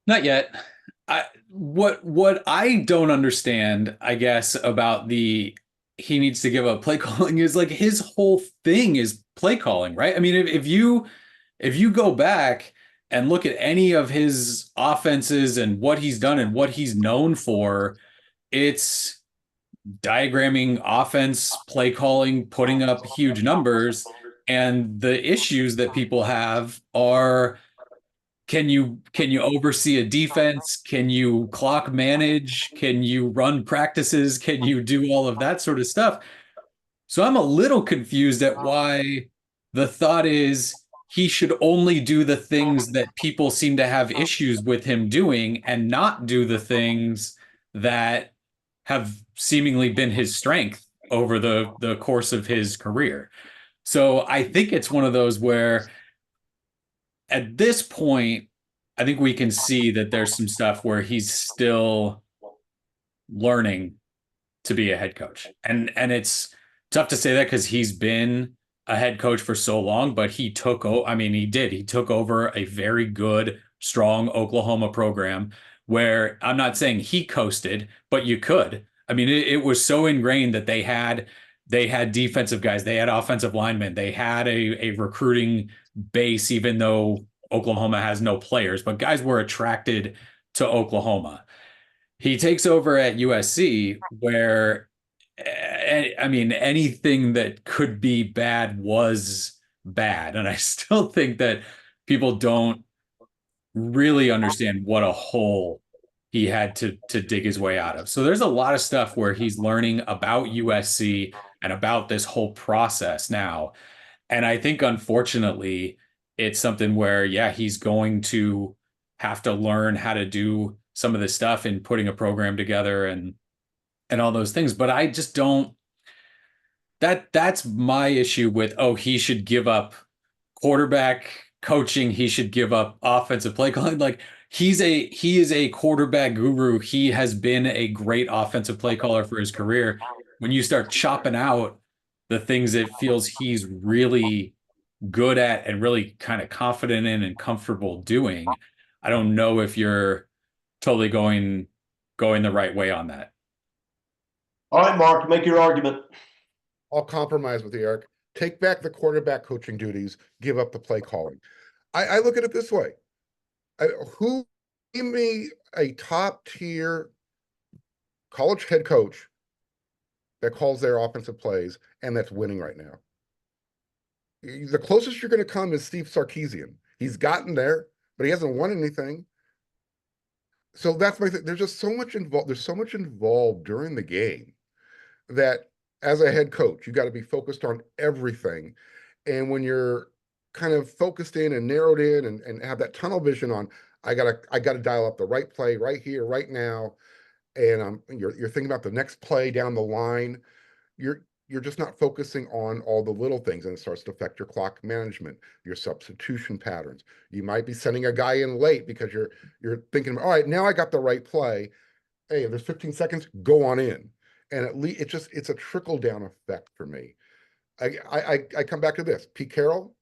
Not yet. What I don't understand, I guess, about he needs to give up play calling is like his whole thing is play calling, right? I mean, if you go back and look at any of his offenses and what he's done and what he's known for, it's diagramming offense, play calling, putting up huge numbers. And the issues that people have are, can you oversee a defense? Can you clock manage? Can you run practices? Can you do all of that sort of stuff? So I'm a little confused at why the thought is he should only do the things that people seem to have issues with him doing and not do the things that have seemingly been his strength over the course of his career. So I think it's one of those where at this point, I think we can see that there's some stuff where he's still learning to be a head coach. And it's tough to say that because he's been a head coach for so long, but he took over a very good, strong Oklahoma program where I'm not saying he coasted, but you could. I mean, it was so ingrained that they had defensive guys, they had offensive linemen, they had a recruiting base, even though Oklahoma has no players, but guys were attracted to Oklahoma. He takes over at USC where, I mean, anything that could be bad was bad. And I still think that people don't really understand what a hole he had to dig his way out of. So there's a lot of stuff where he's learning about USC and about this whole process now. And I think unfortunately it's something where, yeah, he's going to have to learn how to do some of this stuff in putting a program together and all those things. But I just don't, that's my issue with, oh, he should give up quarterback coaching, he should give up offensive play calling. Like he is a quarterback guru. He has been a great offensive play caller for his career. When you start chopping out the things it feels he's really good at and really kind of confident in and comfortable doing, I don't know if you're totally going the right way on that. All right, Mark, make your argument. I'll compromise with you, Eric. Take back the quarterback coaching duties, give up the play calling. I look at it this way. Who give me a top tier college head coach that calls their offensive plays and that's winning right now? The closest you're going to come is Steve Sarkisian. He's gotten there, but he hasn't won anything. So that's my thing. There's just so much involved. There's so much involved during the game that as a head coach, you got to be focused on everything. And when you're kind of focused in and narrowed in and have that tunnel vision on, I gotta dial up the right play right here, right now. And you're thinking about the next play down the line. You're just not focusing on all the little things, and it starts to affect your clock management, your substitution patterns. You might be sending a guy in late because you're thinking, all right, now I got the right play. Hey, there's 15 seconds, go on in. And at least it's a trickle down effect for me. I come back to this. Pete Carroll,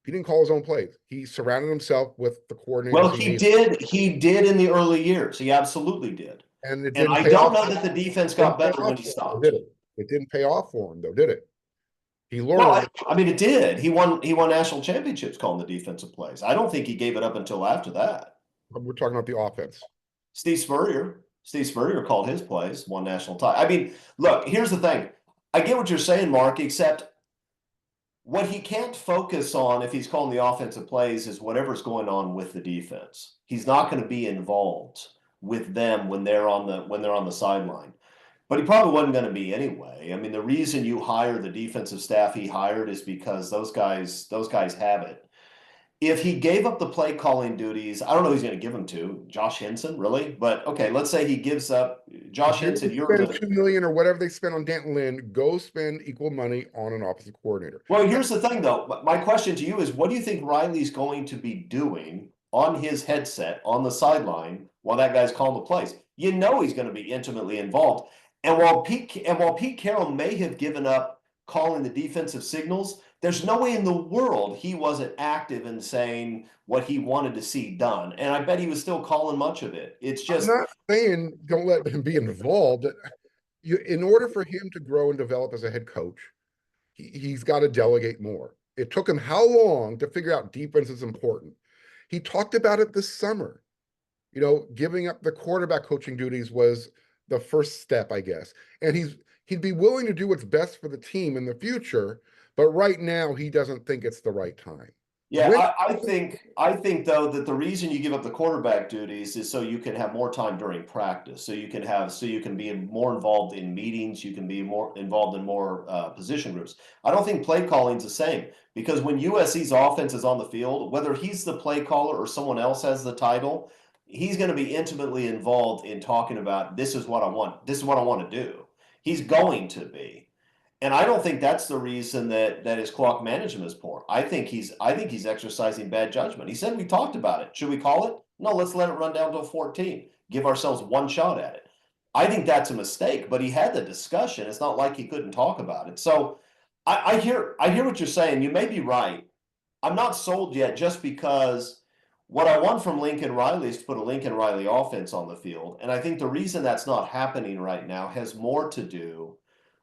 he didn't call his own plays. He surrounded himself with the coordinators. Well, he did in the early years. He absolutely did. And I don't know that the defense got better when he stopped. Did it? It didn't pay off for him, though, did it? He learned. Well, I mean, it did. He won national championships calling the defensive plays. I don't think he gave it up until after that. We're talking about the offense. Steve Spurrier called his plays, won national title. I mean, look, here's the thing. I get what you're saying, Mark, except what he can't focus on if he's calling the offensive plays is whatever's going on with the defense. He's not going to be involved with them when they're on the sideline. But he probably wasn't going to be anyway. I mean, the reason you hire the defensive staff he hired is because those guys have it. If he gave up the play calling duties, I don't know who he's going to give them to. Josh Henson, really? But okay, let's say he gives up Josh Henson. You're spend $2 million or whatever they spend on Danton Lynn. Go spend equal money on an offensive coordinator. Well, here's the thing, though. My question to you is, what do you think Riley's going to be doing on his headset on the sideline while that guy's calling the plays? You know he's going to be intimately involved. And while Pete Carroll may have given up calling the defensive signals, there's no way in the world he wasn't active in saying what he wanted to see done. And I bet he was still calling much of it. It's just, I'm not saying don't let him be involved. In order for him to grow and develop as a head coach, he's got to delegate more. It took him how long to figure out defense is important? He talked about it this summer. You know, giving up the quarterback coaching duties was the first step, I guess. And he'd be willing to do what's best for the team in the future, but right now he doesn't think it's the right time. Yeah, I think though that the reason you give up the quarterback duties is so you can have more time during practice, so you can be more involved in meetings, you can be more involved in more position groups. I don't think play calling's the same, because when USC's offense is on the field, whether he's the play caller or someone else has the title, he's going to be intimately involved in talking about this is what I want to do. He's going to be. And I don't think that's the reason that his clock management is poor. I think he's exercising bad judgment. He said we talked about it. Should we call it? No, let's let it run down to 14. Give ourselves one shot at it. I think that's a mistake, but he had the discussion. It's not like he couldn't talk about it. So I hear what you're saying. You may be right. I'm not sold yet, just because what I want from Lincoln Riley is to put a Lincoln Riley offense on the field. And I think the reason that's not happening right now has more to do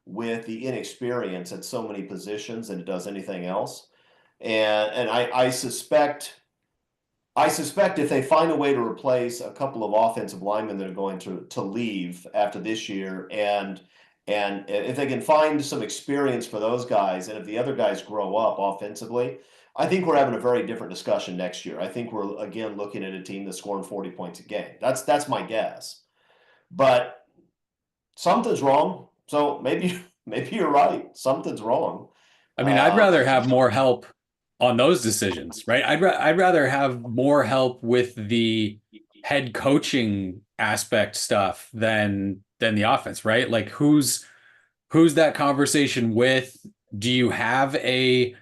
with the inexperience at so many positions than it does anything else. And I suspect if they find a way to replace a couple of offensive linemen that are going to leave after this year, and And if they can find some experience for those guys, and if the other guys grow up offensively, I think we're having a very different discussion next year. I think we're again looking at a team that's scoring 40 points a game. That's my guess. But something's wrong. So maybe you're right. Something's wrong. I mean, I'd rather have more help on those decisions, right? I'd rather have more help with the head coaching aspect stuff than the offense, right? Like who's that conversation with? Do you have a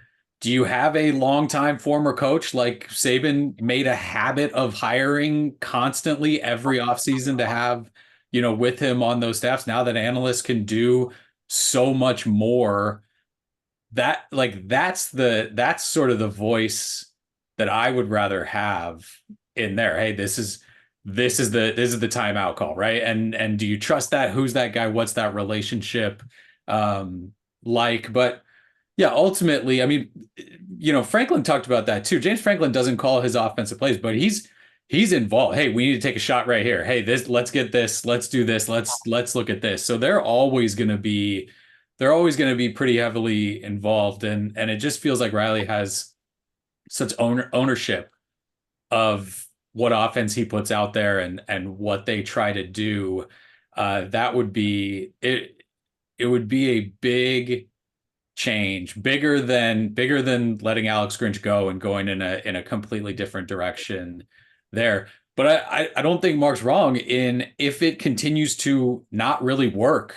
longtime former coach like Saban made a habit of hiring constantly every offseason to have, with him on those staffs now that analysts can do so much more? That's sort of the voice that I would rather have in there. Hey, this is the timeout call, right? And do you trust that? Who's that guy? What's that relationship like? But yeah, ultimately, I mean, Franklin talked about that too. James Franklin doesn't call his offensive plays, but he's involved. Hey, we need to take a shot right here. Hey, let's get this. Let's do this. Let's look at this. So they're always going to be pretty heavily involved. And it just feels like Riley has such ownership of what offense he puts out there and what they try to do. That would be it. It would be a big change, bigger than letting Alex Grinch go and going in a completely different direction there. But I don't think Mark's wrong in, if it continues to not really work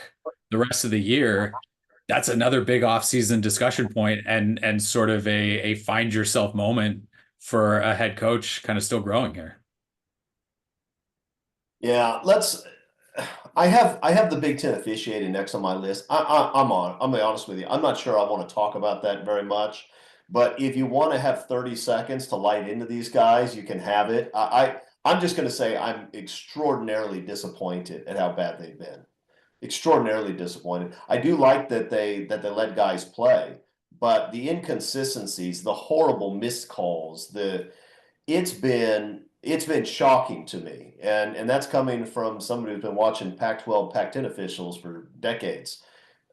the rest of the year, that's another big offseason discussion point and sort of a find yourself moment for a head coach kind of still growing here. Yeah, I have the Big Ten officiating next on my list. I'm gonna be honest with you. I'm not sure I want to talk about that very much, but if you want to have 30 seconds to light into these guys, you can have it. I'm just going to say I'm extraordinarily disappointed at how bad they've been. Extraordinarily disappointed. I do like that they let guys play, but the inconsistencies, the horrible missed calls, it's been shocking to me, and that's coming from somebody who's been watching Pac-12, Pac-10 officials for decades.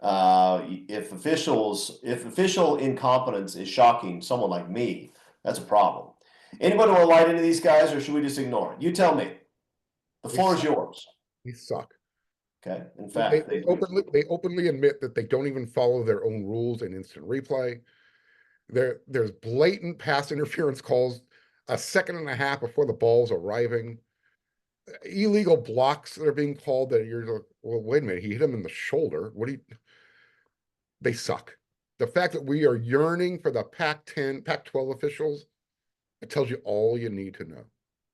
If official incompetence is shocking someone like me, that's a problem. Anybody want to light into these guys, or should we just ignore it? You tell me. The floor is yours. They suck. Okay. In fact, they openly admit that they don't even follow their own rules in instant replay. There's blatant pass interference calls a second and a half before the ball's arriving. Illegal blocks that are being called that you're like, well, wait a minute, he hit him in the shoulder. They suck. The fact that we are yearning for the Pac-10, Pac-12 officials, it tells you all you need to know.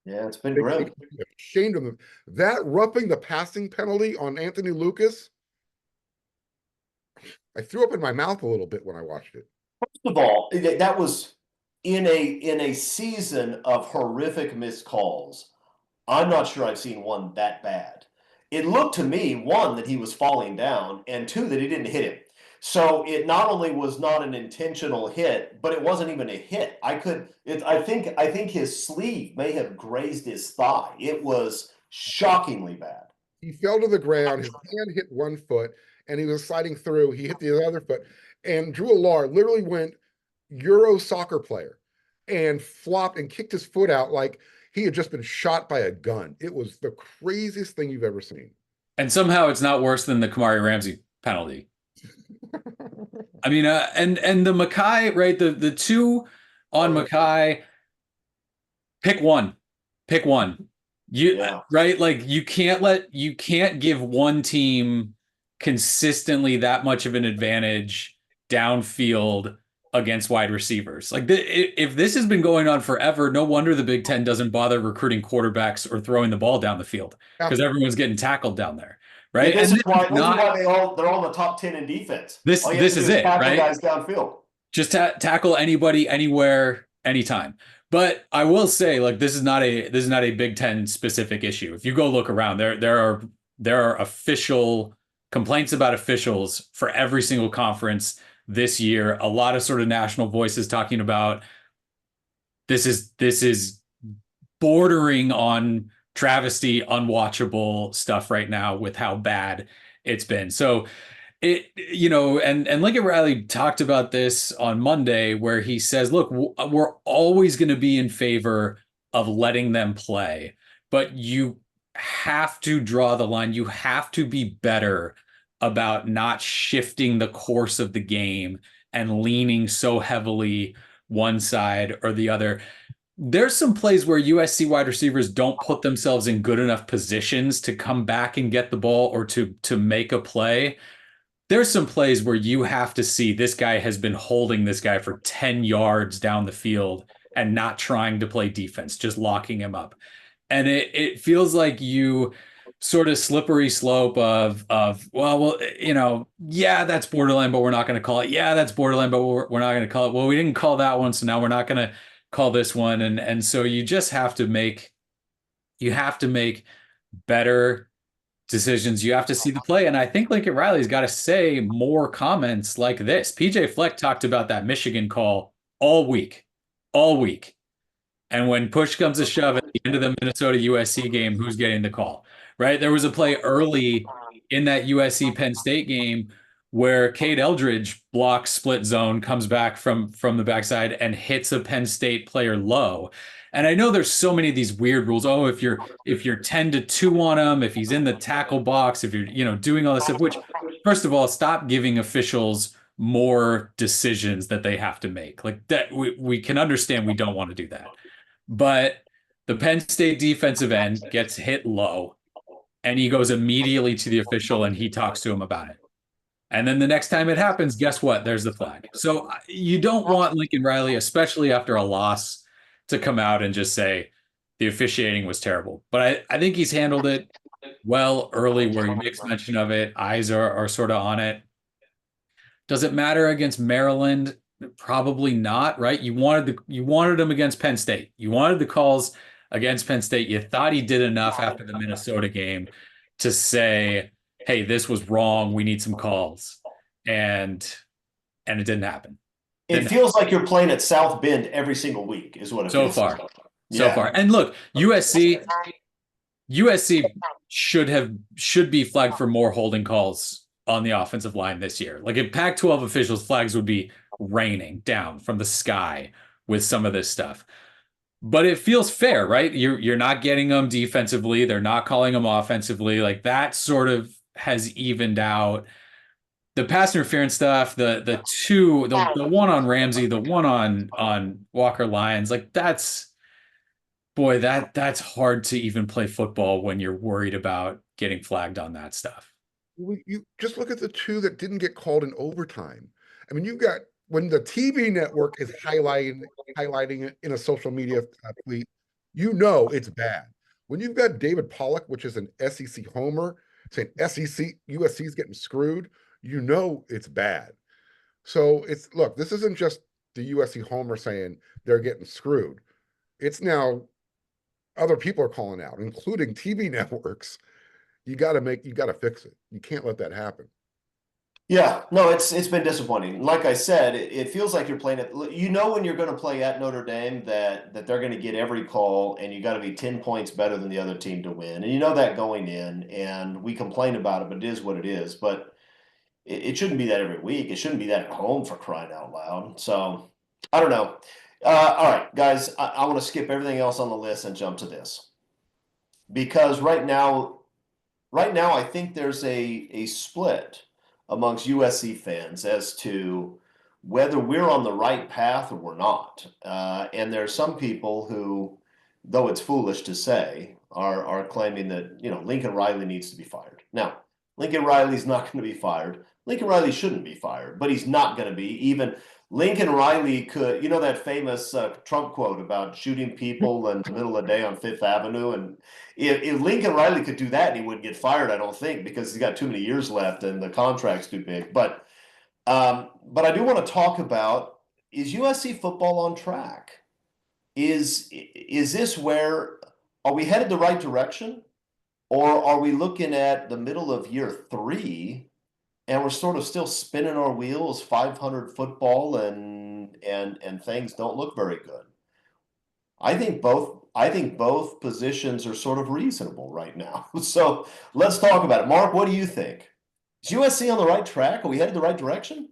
Yeah, it's been great. Ashamed of them. That roughing the passing penalty on Anthony Lucas, I threw up in my mouth a little bit when I watched it. First of all, that was in a season of horrific missed calls. I'm not sure I've seen one that bad. It looked to me, one, that he was falling down, and two, that he didn't hit him. So it not only was not an intentional hit, but it wasn't even a hit. I think his sleeve may have grazed his thigh. It was shockingly bad. He fell to the ground, his hand hit one foot, and he was sliding through. He hit the other foot. And Drew Alar literally went Euro soccer player and flopped and kicked his foot out like he had just been shot by a gun. It was the craziest thing you've ever seen. And somehow it's not worse than the Kamari Ramsey penalty. I mean, and the Mackay, right? The two on Mackay, pick one. Right? Like you can't give one team consistently that much of an advantage downfield against wide receivers. Like if this has been going on forever, no wonder the Big Ten doesn't bother recruiting quarterbacks or throwing the ball down the field, because everyone's getting tackled down there. Right. Yeah, this is why they're all in the top 10 in defense. This is it, right? Guys downfield. Just tackle anybody, anywhere, anytime. But I will say, like, this is not a Big Ten specific issue. If you go look around, there are official complaints about officials for every single conference this year. A lot of sort of national voices talking about this is bordering on travesty, unwatchable stuff right now with how bad it's been. So and Lincoln Riley talked about this on Monday, where he says, look, we're always going to be in favor of letting them play, but you have to draw the line. You have to be better about not shifting the course of the game and leaning so heavily one side or the other. There's some plays where USC wide receivers don't put themselves in good enough positions to come back and get the ball or to make a play. There's some plays where you have to see this guy has been holding this guy for 10 yards down the field and not trying to play defense, just locking him up. And it feels like you sort of slippery slope of well, yeah, that's borderline, but we're not going to call it. Yeah, that's borderline, but we're not going to call it. Well, we didn't call that one, so now we're not going to call this one. And so you just have to make better decisions. You have to see the play. And I think Lincoln Riley's got to say more comments like this. PJ Fleck talked about that Michigan call all week. And when push comes to shove at the end of the Minnesota USC game, who's getting the call, right? There was a play early in that USC Penn State game where Cade Eldridge blocks split zone, comes back from the backside and hits a Penn State player low. And I know there's so many of these weird rules. Oh, if you're 10-2 on him, if he's in the tackle box, if you're doing all this stuff, which first of all, stop giving officials more decisions that they have to make. Like that, we can understand we don't want to do that. But the Penn State defensive end gets hit low and he goes immediately to the official and he talks to him about it. And then the next time it happens, guess what? There's the flag. So you don't want Lincoln Riley, especially after a loss, to come out and just say the officiating was terrible. But I think he's handled it well early, where he makes mention of it. Eyes are sort of on it. Does it matter against Maryland? Probably not, right? You wanted him against Penn State. You wanted the calls against Penn State. You thought he did enough after the Minnesota game to say, hey, this was wrong. We need some calls. And it didn't happen. It feels like you're playing at South Bend every single week is what it so feels far. like. So far. And look, USC should be flagged for more holding calls on the offensive line this year. Like if Pac-12 officials, flags would be raining down from the sky with some of this stuff. But it feels fair, right? You're not getting them defensively. They're not calling them offensively. Like that sort of has evened out. The pass interference stuff, the one on Ramsey, the one on Walker Lyons, like that's hard to even play football when you're worried about getting flagged on that stuff. You just look at the two that didn't get called in overtime. I mean, you've got when the TV network is highlighting it in a social media tweet, it's bad. When you've got David Pollock, which is an SEC homer, saying USC is getting screwed, it's bad. So this isn't just the USC homer saying they're getting screwed. It's now other people are calling out, including TV networks. You got to fix it. You can't let that happen. Yeah, no, it's been disappointing. Like I said, it feels like you're playing it. When you're going to play at Notre Dame that they're going to get every call, and you got to be 10 points better than the other team to win. And that going in, and we complain about it, but it is what it is. But it shouldn't be that every week. It shouldn't be that at home, for crying out loud. So I don't know. All right, guys, I want to skip everything else on the list and jump to this, because right now I think there's a split amongst USC fans as to whether we're on the right path or we're not. And there are some people who, though it's foolish to say, are claiming that Lincoln Riley needs to be fired. Now, Lincoln Riley's not going to be fired. Lincoln Riley shouldn't be fired, but he's not going to be. Even Lincoln Riley could, that famous Trump quote about shooting people in the middle of the day on Fifth Avenue. And if Lincoln Riley could do that, he wouldn't get fired, I don't think, because he's got too many years left and the contract's too big. But I do want to talk about, is USC football on track? Is this are we headed the right direction? Or are we looking at the middle of year 3 and we're sort of still spinning our wheels, 500 football, and things don't look very good? I think both I think both positions are sort of reasonable right now. So let's talk about it. Mark, what do you think? Is USC on the right track? Are we headed the right direction?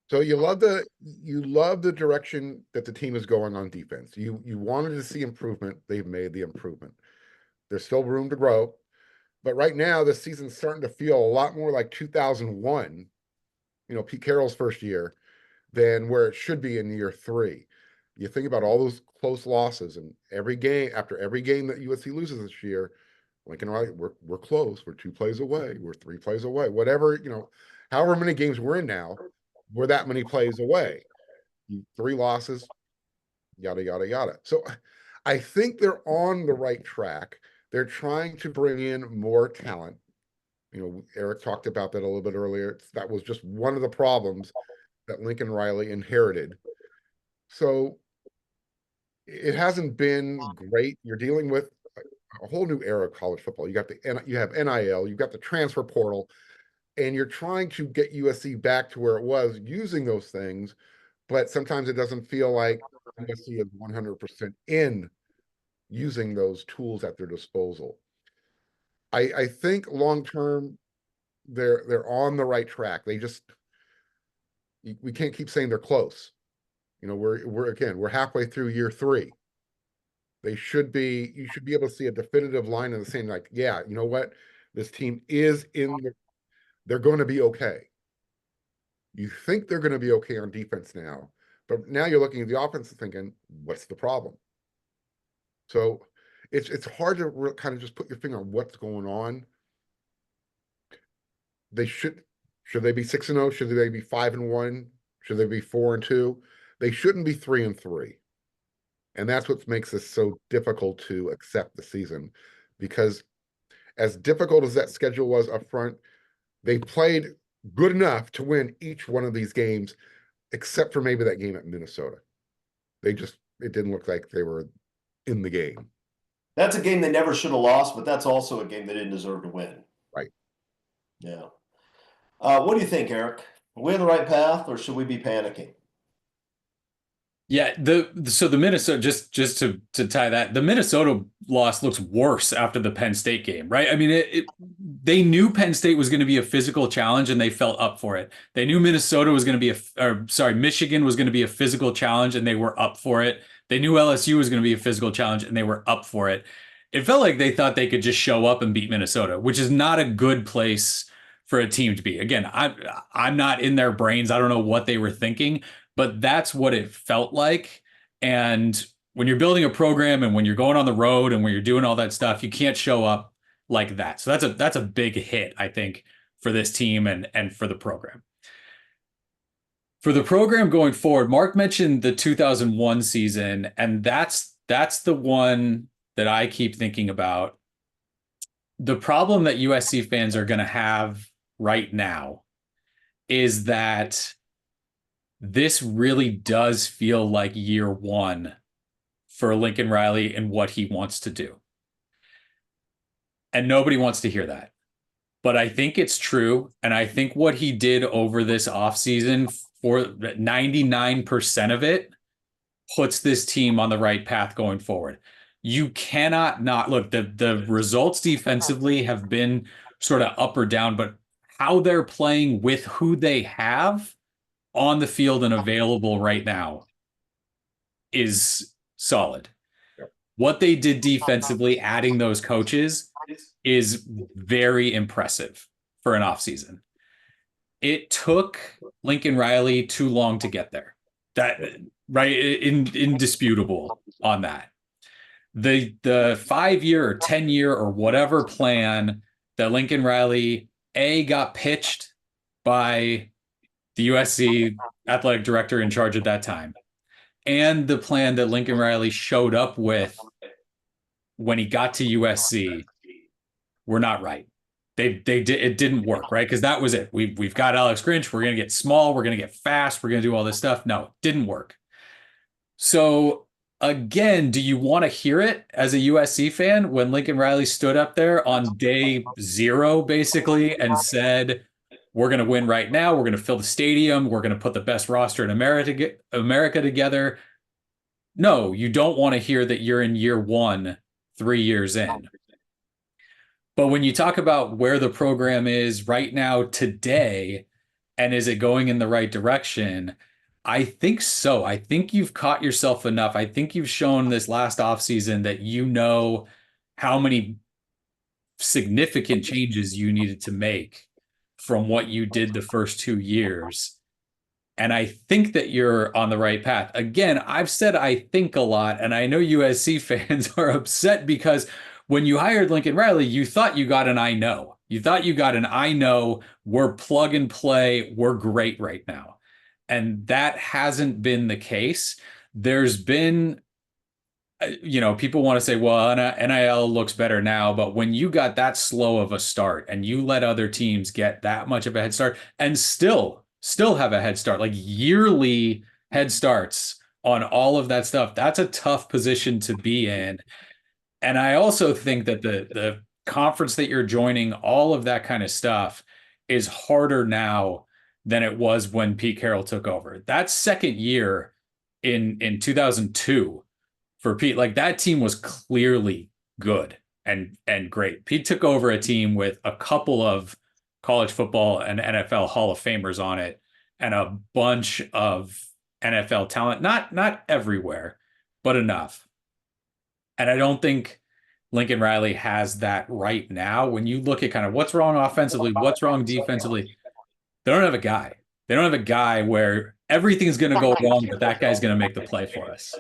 So you love the direction that the team is going on defense. You wanted to see improvement. They've made the improvement. There's still room to grow. But right now, this season's starting to feel a lot more like 2001, Pete Carroll's first year, than where it should be in year 3. You think about all those close losses, and after every game that USC loses this year, Lincoln Riley, we're close. We're 2 plays away. We're 3 plays away. Whatever, however many games we're in now, we're that many plays away. 3 losses, yada, yada, yada. So I think they're on the right track. They're trying to bring in more talent. Eric talked about that a little bit earlier. That was just one of the problems that Lincoln Riley inherited. So it hasn't been great. You're dealing with a whole new era of college football. You have NIL, you've got the transfer portal, and you're trying to get USC back to where it was using those things, but sometimes it doesn't feel like USC is 100% in using those tools at their disposal. I think long term they're on the right track. We can't keep saying they're close. We're halfway through year 3. You should be able to see a definitive line in the same, like, yeah, you know what? This team they're going to be okay. You think they're going to be okay on defense now, but now you're looking at the offense and thinking, what's the problem? So it's hard to kind of just put your finger on what's going on. Should they be 6-0? Should they be 5-1? Should they be 4-2? They shouldn't be 3-3. And that's what makes this so difficult to accept the season, because as difficult as that schedule was up front, they played good enough to win each one of these games, except for maybe that game at Minnesota. It didn't look like they were in the game. That's a game they never should have lost, but that's also a game they didn't deserve to win. Right. Yeah. What do you think, Eric? Are we on the right path, or should we be panicking? Yeah, so the Minnesota, just to tie that, the Minnesota loss looks worse after the Penn State game, right? I mean, they knew Penn State was going to be a physical challenge, and they felt up for it. They knew Michigan was going to be a physical challenge, and they were up for it. They knew LSU was going to be a physical challenge, and they were up for it. It felt like they thought they could just show up and beat Minnesota, which is not a good place for a team to be. Again, I'm not in their brains. I don't know what they were thinking, but that's what it felt like. And when you're building a program and when you're going on the road and when you're doing all that stuff, you can't show up like that. So that's a big hit, I think, for this team and for the program. For the program going forward, Mark mentioned the 2001 season, and that's the one that I keep thinking about. The problem that USC fans are going to have right now is that this really does feel like year 1 for Lincoln Riley and what he wants to do. And nobody wants to hear that. But I think it's true. And I think what he did over this offseason, for 99% of it, puts this team on the right path going forward. You cannot not look, the results defensively have been sort of up or down, but how they're playing with who they have on the field and available right now is solid. Yep. What they did defensively, adding those coaches, is very impressive for an offseason. It took Lincoln Riley too long to get there. That, right, indisputable on that. The 5-year or 10-year or whatever plan that Lincoln Riley got pitched by the USC athletic director in charge at that time, and the plan that Lincoln Riley showed up with when he got to USC were not right. It didn't work, right? Because that was it. We've got Alex Grinch. We're going to get small. We're going to get fast. We're going to do all this stuff. No, it didn't work. So again, do you want to hear it as a USC fan when Lincoln Riley stood up there on day 0, basically, and said, we're going to win right now. We're going to fill the stadium. We're going to put the best roster in America together. No, you don't want to hear that you're in year one, 3 years in. But when you talk about where the program is right now today, and is it going in the right direction? I think so. I think you've caught yourself enough. I think you've shown this last offseason that you know how many significant changes you needed to make from what you did the first 2 years. And I think that you're on the right path. Again, I've said I think a lot, and I know USC fans are upset because when you hired Lincoln Riley, you thought you got an I know. You thought you got an I know, we're plug and play, we're great right now. And that hasn't been the case. There's been, people want to say, well, NIL looks better now, but when you got that slow of a start and you let other teams get that much of a head start and still have a head start, like yearly head starts on all of that stuff, that's a tough position to be in. And I also think that the conference that you're joining, all of that kind of stuff is harder now than it was when Pete Carroll took over. That second year in 2002 for Pete, like that team was clearly good and great. Pete took over a team with a couple of college football and NFL Hall of Famers on it and a bunch of NFL talent, not everywhere, but enough. And I don't think Lincoln Riley has that right now. When you look at kind of what's wrong offensively, what's wrong defensively, they don't have a guy. They don't have a guy where everyth's going to go wrong, but that guy's going to make the play for us.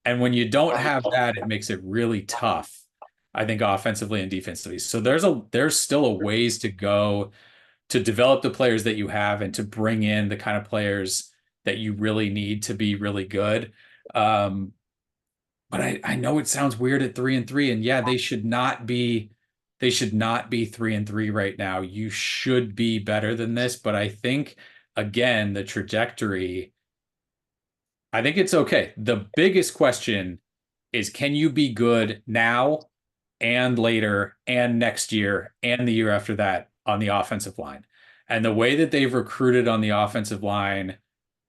And when you don't have that, it makes it really tough, I think, offensively and defensively. So there's still a ways to go to develop the players that you have and to bring in the kind of players that you really need to be really good. But I know it sounds weird at 3-3, and yeah, they should not be 3-3 right now. You should be better than this, but I think again, the trajectory, I think it's okay. The biggest question is, can you be good now and later and next year and the year after that on the offensive line? And the way that they've recruited on the offensive line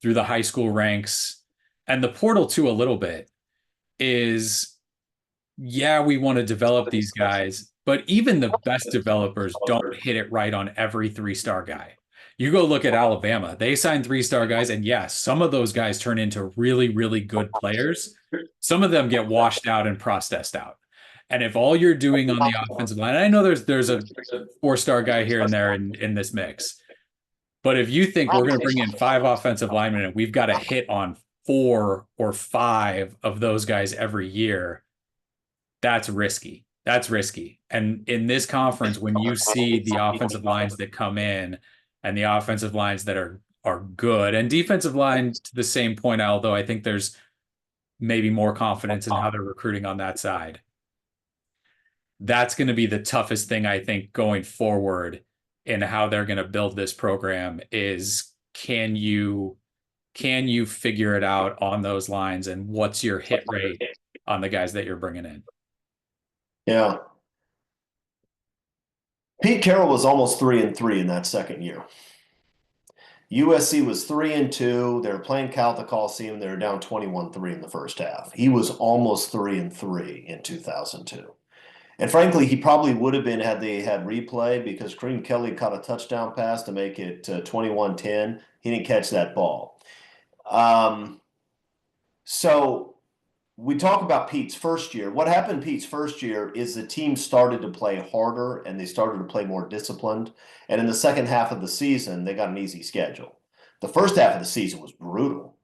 through the high school ranks and the portal too a little bit is, yeah, we want to develop these guys, but even the best developers don't hit it right on every 3-star guy. You go look at Alabama, they sign 3-star guys, and yes, some of those guys turn into really, really good players. Some of them get washed out and processed out. And if all you're doing on the offensive line, I know there's a 4-star guy here and there in this mix, but if you think we're going to bring in 5 offensive linemen and we've got to hit on 4 or 5 of those guys every year, that's risky. That's risky. And in this conference, when you see the offensive lines that come in and the offensive lines that are good, and defensive line to the same point, although I think there's maybe more confidence in how they're recruiting on that side. That's going to be the toughest thing, I think, going forward in how they're going to build this program is, can you figure it out on those lines, and what's your hit rate on the guys that you're bringing in? Yeah. Pete Carroll was almost 3-3 in that second year. USC was 3-2. They were playing Cal at the Coliseum. They were down 21-3 in the first half. He was almost 3-3 in 2002. And frankly, he probably would have been had they had replay, because Kareem Kelly caught a touchdown pass to make it 21-10. He didn't catch that ball. So we talk about Pete's first year. What happened Pete's first year is the team started to play harder and they started to play more disciplined. And in the second half of the season, they got an easy schedule. The first half of the season was brutal.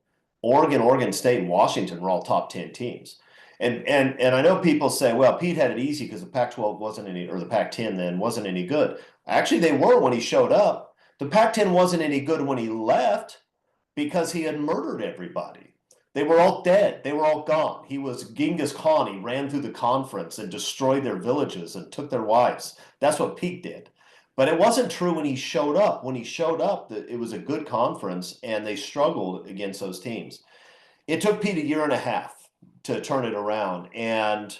Oregon State, and Washington were all top 10 teams. And I know people say, well, Pete had it easy because the Pac-12 wasn't any, or the Pac-10 then wasn't any good. Actually, they were when he showed up. The Pac-10 wasn't any good when he left because he had murdered everybody. They were all dead. They were all gone. He was Genghis Khan. He ran through the conference and destroyed their villages and took their wives. That's what Pete did. But it wasn't true when he showed up. When he showed up, it was a good conference, and they struggled against those teams. It took Pete a year and a half to turn it around. And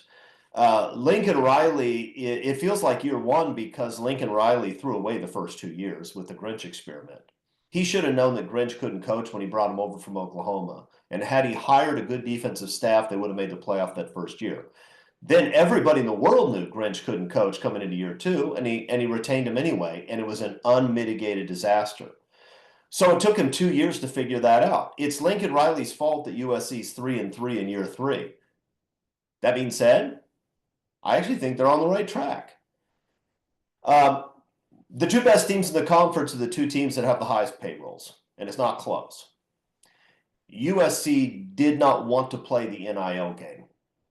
Lincoln Riley, it feels like year one because Lincoln Riley threw away the first 2 years with the Grinch experiment. he should have known that Grinch couldn't coach when he brought him over from Oklahoma. And had he hired a good defensive staff, they would have made the playoff that first year. Then everybody in the world knew Grinch couldn't coach coming into year 2, and he retained him anyway, and it was an unmitigated disaster. So it took him 2 years to figure that out. It's Lincoln Riley's fault that USC's 3-3 in year 3. That being said, I actually think they're on the right track. The 2 best teams in the conference are the 2 teams that have the highest payrolls, and it's not close. USC did not want to play the NIL game.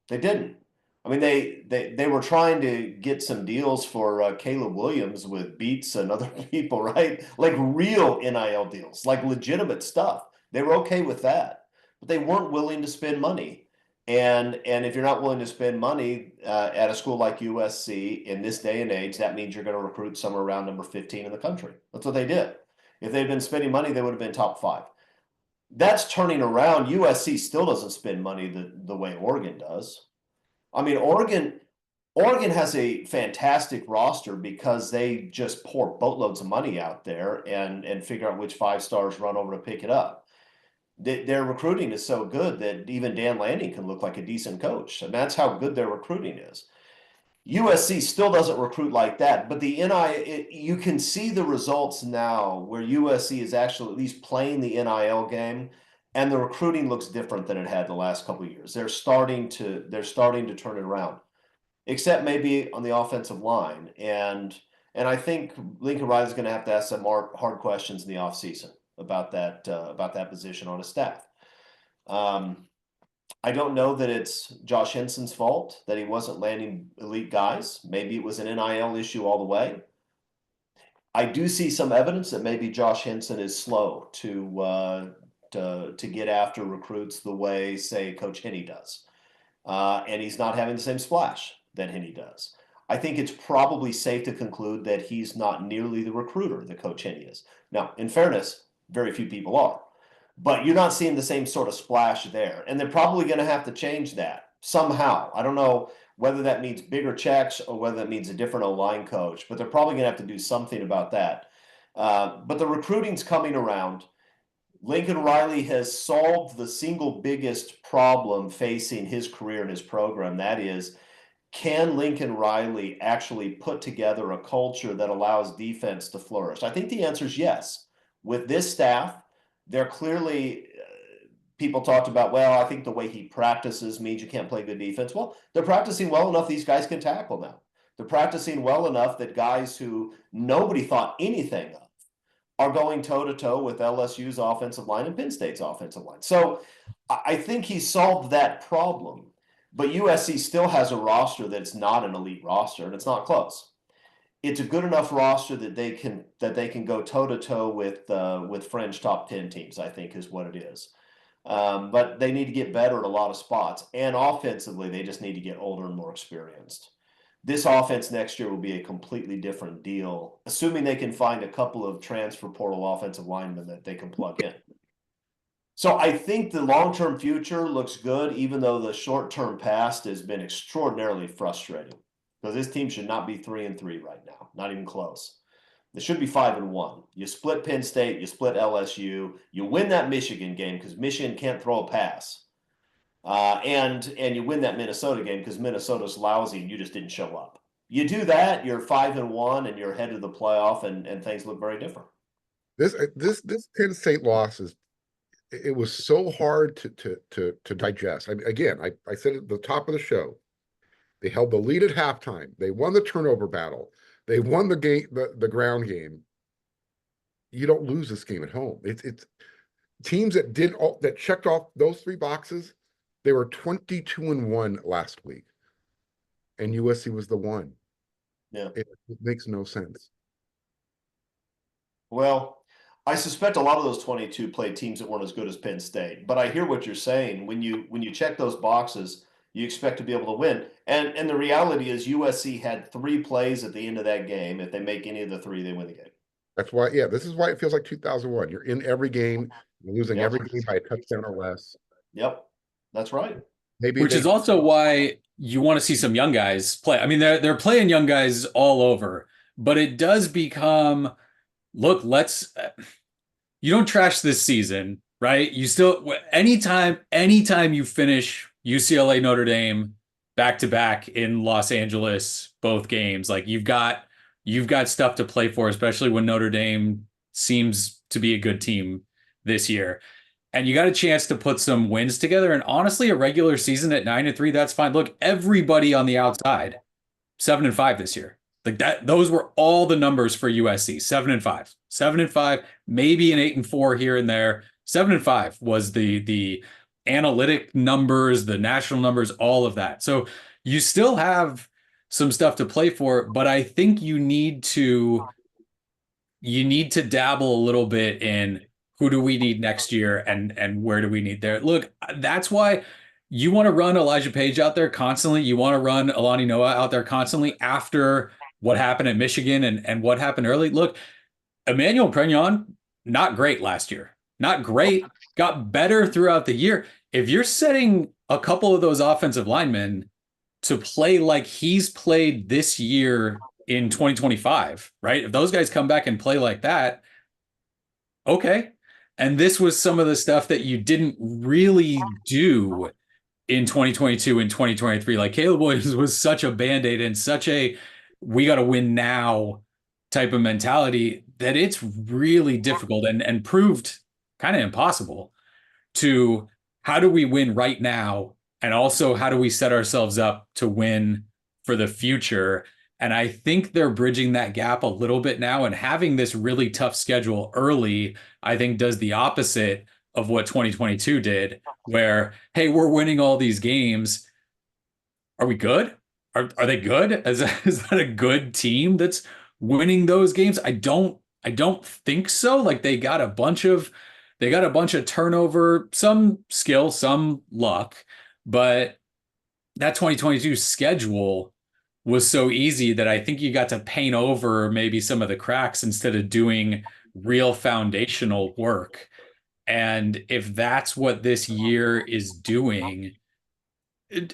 They didn't. I mean, they were trying to get some deals for Caleb Williams with Beats and other people, right? Like real NIL deals, like legitimate stuff. They were okay with that, but they weren't willing to spend money. And if you're not willing to spend money at a school like USC in this day and age, that means you're going to recruit somewhere around number 15 in the country. That's what they did. If they'd been spending money, they would have been top 5. That's turning around. USC still doesn't spend money the way Oregon does. I mean, Oregon has a fantastic roster because they just pour boatloads of money out there and figure out which 5 stars run over to pick it up. Their recruiting is so good that even Dan Lanning can look like a decent coach. And that's how good their recruiting is. USC still doesn't recruit like that, but the you can see the results now where USC is actually at least playing the NIL game, and the recruiting looks different than it had the last couple of years. They're starting to turn it around, except maybe on the offensive line. And I think Lincoln Riley's going to have to ask some hard questions in the offseason about that position on his staff. I don't know that it's Josh Henson's fault that he wasn't landing elite guys. Maybe it was an NIL issue all the way. I do see some evidence that maybe Josh Henson is slow to get after recruits the way, say, Coach Henney does. And he's not having the same splash that Henney does. I think it's probably safe to conclude that he's not nearly the recruiter that Coach Henney is. Now, in fairness, very few people are. But you're not seeing the same sort of splash there. And they're probably going to have to change that somehow. I don't know whether that means bigger checks or whether that means a different O-line coach, but they're probably going to have to do something about that. But the recruiting's coming around. Lincoln Riley has solved the single biggest problem facing his career and his program. That is, can Lincoln Riley actually put together a culture that allows defense to flourish? I think the answer is yes. With this staff, they're clearly, people talked about, well, I think the way he practices means you can't play good defense. Well, they're practicing well enough these guys can tackle now. They're practicing well enough that guys who nobody thought anything of are going toe-to-toe with LSU's offensive line and Penn State's offensive line. So I think he solved that problem. But USC still has a roster that's not an elite roster, and it's not close. It's a good enough roster that they can go toe-to-toe with fringe top 10 teams, I think is what it is. But they need to get better at a lot of spots. And offensively, they just need to get older and more experienced. This offense next year will be a completely different deal, assuming they can find a couple of transfer portal offensive linemen that they can plug in. So I think the long-term future looks good, even though the short-term past has been extraordinarily frustrating. Because this team should not be 3-3 right now, not even close. They should be 5-1. You split Penn State, you split LSU, you win that Michigan game because Michigan can't throw a pass, and you win that Minnesota game because Minnesota's lousy and you just didn't show up. You do that, you're 5-1, and you're headed to the playoff, and things look very different. This Penn State loss it was so hard to digest. I mean, again, I said at the top of the show. They held the lead at halftime. They won the turnover battle. They won the game, the ground game. You don't lose this game at home. It's teams that checked off those 3 boxes. They were 22-1 last week, and USC was the 1. Yeah, it makes no sense. Well, I suspect a lot of those 22 played teams that weren't as good as Penn State. But I hear what you're saying. When you check those boxes, you expect to be able to win. And the reality is USC had 3 plays at the end of that game. If they make any of the 3, they win the game. That's why, this is why it feels like 2001. You're in every game. You're losing every game by a touchdown or less. Yep, that's right. Which is also why you want to see some young guys play. I mean, they're playing young guys all over, but it does become, look, you don't trash this season, right? You still anytime you finish UCLA Notre Dame back to back in Los Angeles, both games, like you've got stuff to play for, especially when Notre Dame seems to be a good team this year. And you got a chance to put some wins together. And honestly, a regular season at 9-3, that's fine. Look, everybody on the outside, 7-5 this year. Like that, those were all the numbers for USC. 7-5, 7-5, maybe an 8-4 here and there. 7-5 was the analytic numbers, the national numbers, all of that. So you still have some stuff to play for, but I think you need to dabble a little bit in who do we need next year and where do we need there. Look, that's why you want to run Elijah Page out there constantly. You want to run Alani Noah out there constantly after what happened at Michigan and what happened early. Look, Emmanuel Prignon, not great last year. Not great. Got better throughout the year. If you're setting a couple of those offensive linemen to play like he's played this year in 2025, right? If those guys come back and play like that, okay. And this was some of the stuff that you didn't really do in 2022 and 2023. Like Caleb Williams was such a band-aid and such a we got to win now type of mentality that it's really difficult and proved kind of impossible to how do we win right now? And also how do we set ourselves up to win for the future? And I think they're bridging that gap a little bit now, and having this really tough schedule early, I think does the opposite of what 2022 did, where, hey, we're winning all these games. Are we good? Are they good? Is that a good team that's winning those games? I don't think so. Like they got a bunch of turnover, some skill, some luck, but that 2022 schedule was so easy that I think you got to paint over maybe some of the cracks instead of doing real foundational work. And if that's what this year is doing,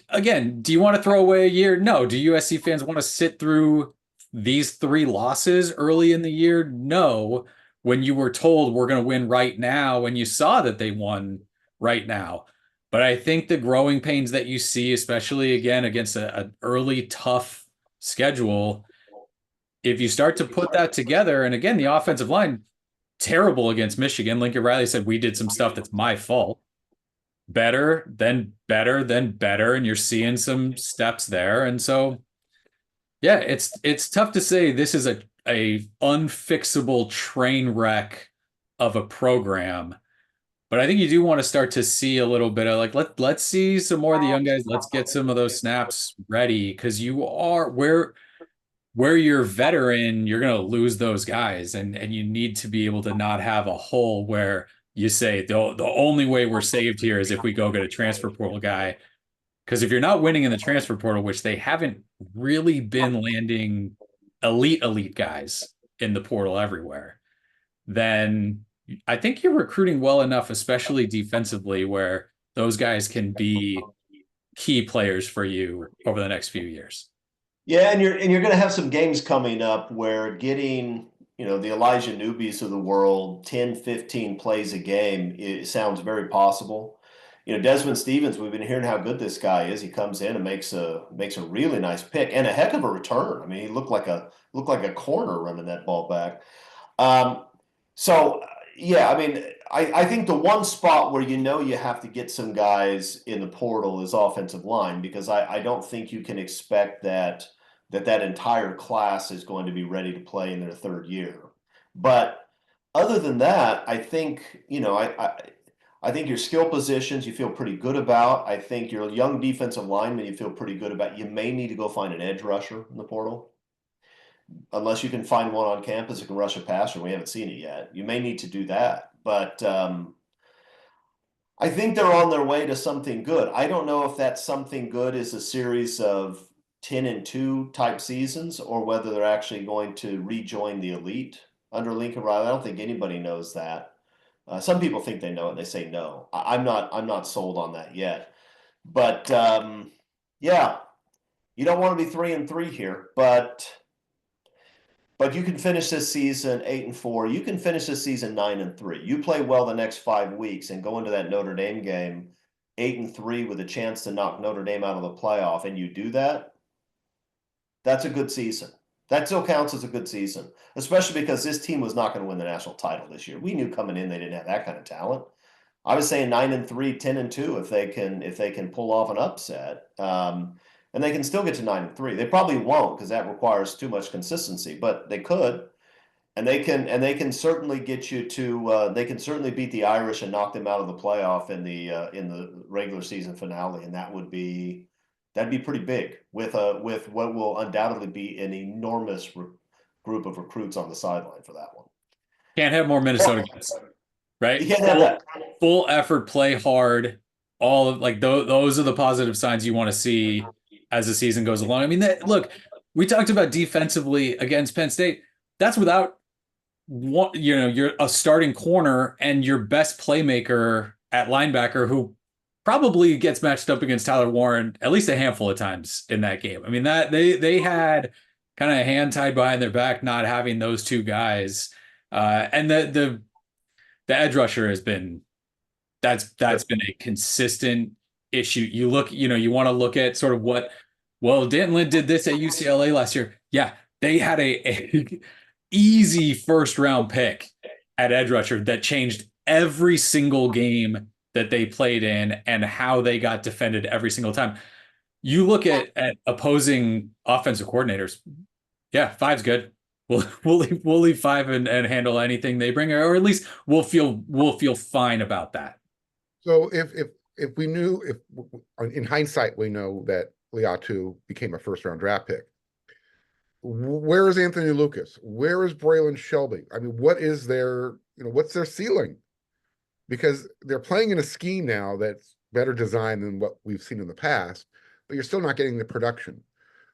again, do you want to throw away a year? No. Do USC fans want to sit through these 3 losses early in the year? No. When you were told we're going to win right now, and you saw that they won right now. But I think the growing pains that you see, especially again against an early tough schedule, if you start to put that together, and again, the offensive line, terrible against Michigan. Lincoln Riley said we did some stuff that's my fault. Better, then better, then better, and you're seeing some steps there. And so, yeah, it's tough to say this is a unfixable train wreck of a program. But I think you do want to start to see a little bit of like let's see some more of the young guys. Let's get some of those snaps ready, because you are where you're veteran, you're going to lose those guys, and you need to be able to not have a hole where you say the only way we're saved here is if we go get a transfer portal guy. Because if you're not winning in the transfer portal, which they haven't really been landing elite guys in the portal everywhere, then I think you're recruiting well enough, especially defensively, where those guys can be key players for you over the next few years. Yeah, and you're going to have some games coming up where getting, the Elijah Newbies of the world 10, 15 plays a game, it sounds very possible. Desmond Stevens, we've been hearing how good this guy is. He comes in and makes a really nice pick and a heck of a return. I mean, he looked like a corner running that ball back. So yeah, I mean, I think the one spot where you have to get some guys in the portal is offensive line, because I don't think you can expect that entire class is going to be ready to play in their 3rd year. But other than that, I think, I think your skill positions you feel pretty good about. I think your young defensive lineman you feel pretty good about. You may need to go find an edge rusher in the portal. Unless you can find one on campus who can rush a passer. We haven't seen it yet. You may need to do that. But I think they're on their way to something good. I don't know if that something good is a series of 10-2 type seasons, or whether they're actually going to rejoin the elite under Lincoln Riley. I don't think anybody knows that. Some people think they know it. They say no. I'm not sold on that yet. But yeah, you don't want to be 3-3 here. But But you can finish this season 8-4. You can finish this season 9-3. You play well the next 5 weeks and go into that Notre Dame game 8-3 with a chance to knock Notre Dame out of the playoff, and you do that. That's a good season. That still counts as a good season, especially because this team was not going to win the national title this year. We knew coming in they didn't have that kind of talent. I was saying 9-3, 10-2 if they can pull off an upset, and they can still get to 9-3. They probably won't because that requires too much consistency, but they could, and they can certainly get you to. They can certainly beat the Irish and knock them out of the playoff in the regular season finale, and that'd be pretty big with what will undoubtedly be an enormous group of recruits on the sideline for that one. Can't have more Minnesota kids, right? You can't have that. Full effort, play hard. All of like those are the positive signs you want to see as the season goes along. I mean, look, we talked about defensively against Penn State. That's without you're a starting corner and your best playmaker at linebacker who probably gets matched up against Tyler Warren at least a handful of times in that game. I mean, that they had kind of a hand tied behind their back not having those two guys. And the edge rusher has been that's been a consistent issue. You want to look at sort of Danton Lynn did this at UCLA last year. Yeah, they had a easy first round pick at edge rusher that changed every single game that they played in and how they got defended every single time. You look at opposing offensive coordinators. Yeah, 5's good. We'll leave 5 and handle anything they bring, or at least we'll feel fine about that. So if we knew, in hindsight we know that Leatu became a first round draft pick, where is Anthony Lucas? Where is Braylon Shelby? I mean, what is what's their ceiling? Because they're playing in a scheme now that's better designed than what we've seen in the past, but you're still not getting the production.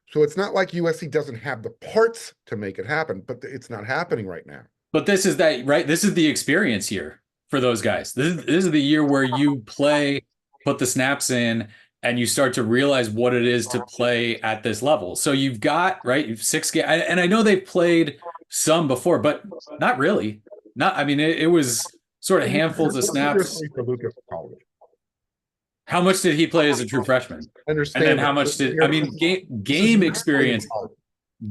So it's not like USC doesn't have the parts to make it happen, but it's not happening right now. But this is that, right? This is the experience year for those guys. This is the year where you play, put the snaps in, and you start to realize what it is to play at this level. So you've got, right, you've 6 games, and I know they've played some before, but not really. It was sort of handfuls of snaps. For Lucas College. How much did he play as a true freshman? Understand. And then how much game experience?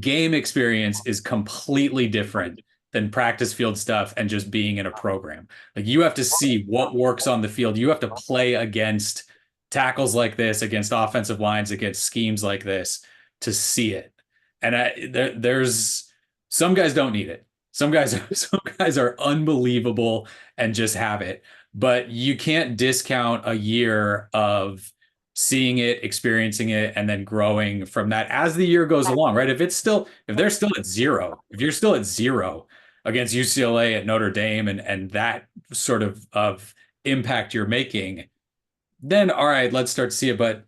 Game experience is completely different than practice field stuff and just being in a program. Like, you have to see what works on the field. You have to play against tackles like this, against offensive lines, against schemes like this to see it. And there's some guys don't need it. Some guys are unbelievable and just have it. But you can't discount a year of seeing it, experiencing it, and then growing from that as the year goes along, right? If they're still at 0, if you're still at 0 against UCLA at Notre Dame and that sort of impact you're making, then all right, let's start to see it. But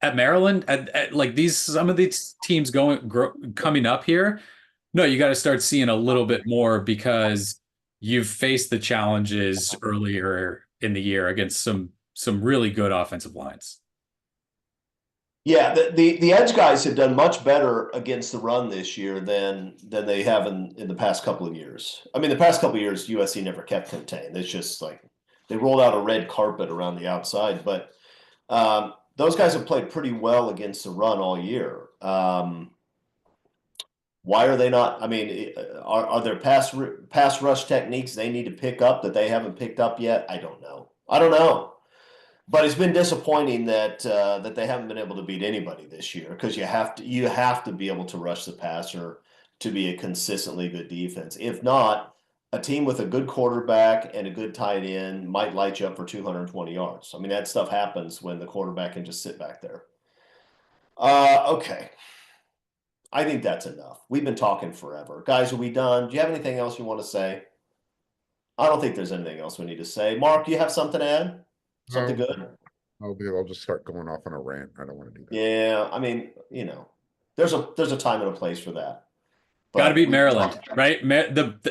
at Maryland, at like some of these teams coming up here, no, you got to start seeing a little bit more because you've faced the challenges earlier in the year against some really good offensive lines. Yeah, the edge guys have done much better against the run this year than they have in the past couple of years. I mean, the past couple of years, USC never kept contained. It's just like they rolled out a red carpet around the outside. But those guys have played pretty well against the run all year. Why are they not? I mean, are there pass rush techniques they need to pick up that they haven't picked up yet? I don't know. But it's been disappointing that they haven't been able to beat anybody this year, because you have to be able to rush the passer to be a consistently good defense. If not, a team with a good quarterback and a good tight end might light you up for 220 yards. I mean, that stuff happens when the quarterback can just sit back there. Okay. I think that's enough. We've been talking forever. Guys, are we done? Do you have anything else you want to say? I don't think there's anything else we need to say. Mark, do you have something to add? Something good? I'll just start going off on a rant. I don't want to do that. Yeah, I mean, there's a time and a place for that. Got to beat Maryland, right?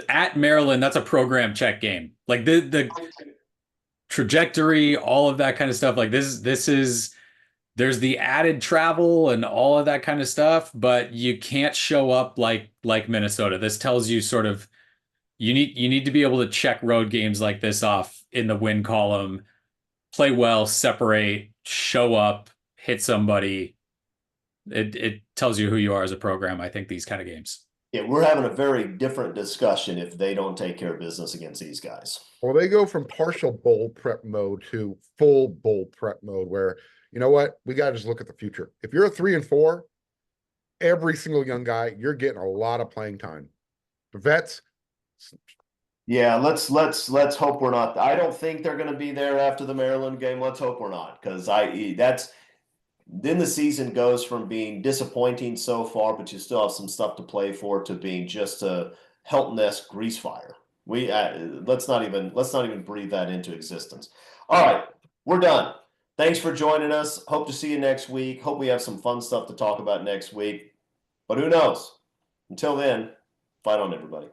At Maryland, that's a program check game. Like the trajectory, all of that kind of stuff. Like this is there's the added travel and all of that kind of stuff, but you can't show up like Minnesota. This tells you sort of you need to be able to check road games like this off in the win column, play well, separate, show up, hit somebody. It tells you who you are as a program, I think, these kind of games. Yeah, we're having a very different discussion if they don't take care of business against these guys. Well, they go from partial bowl prep mode to full bowl prep mode where, you know what, we got to just look at the future. If you're a 3-4, every single young guy, you're getting a lot of playing time. The vets. Yeah, let's hope we're not. I don't think they're going to be there after the Maryland game. Let's hope we're not, because then the season goes from being disappointing so far, but you still have some stuff to play for, to being just a Helton-esque grease fire. Let's not even breathe that into existence. All right, we're done. Thanks for joining us. Hope to see you next week. Hope we have some fun stuff to talk about next week. But who knows? Until then, fight on, everybody.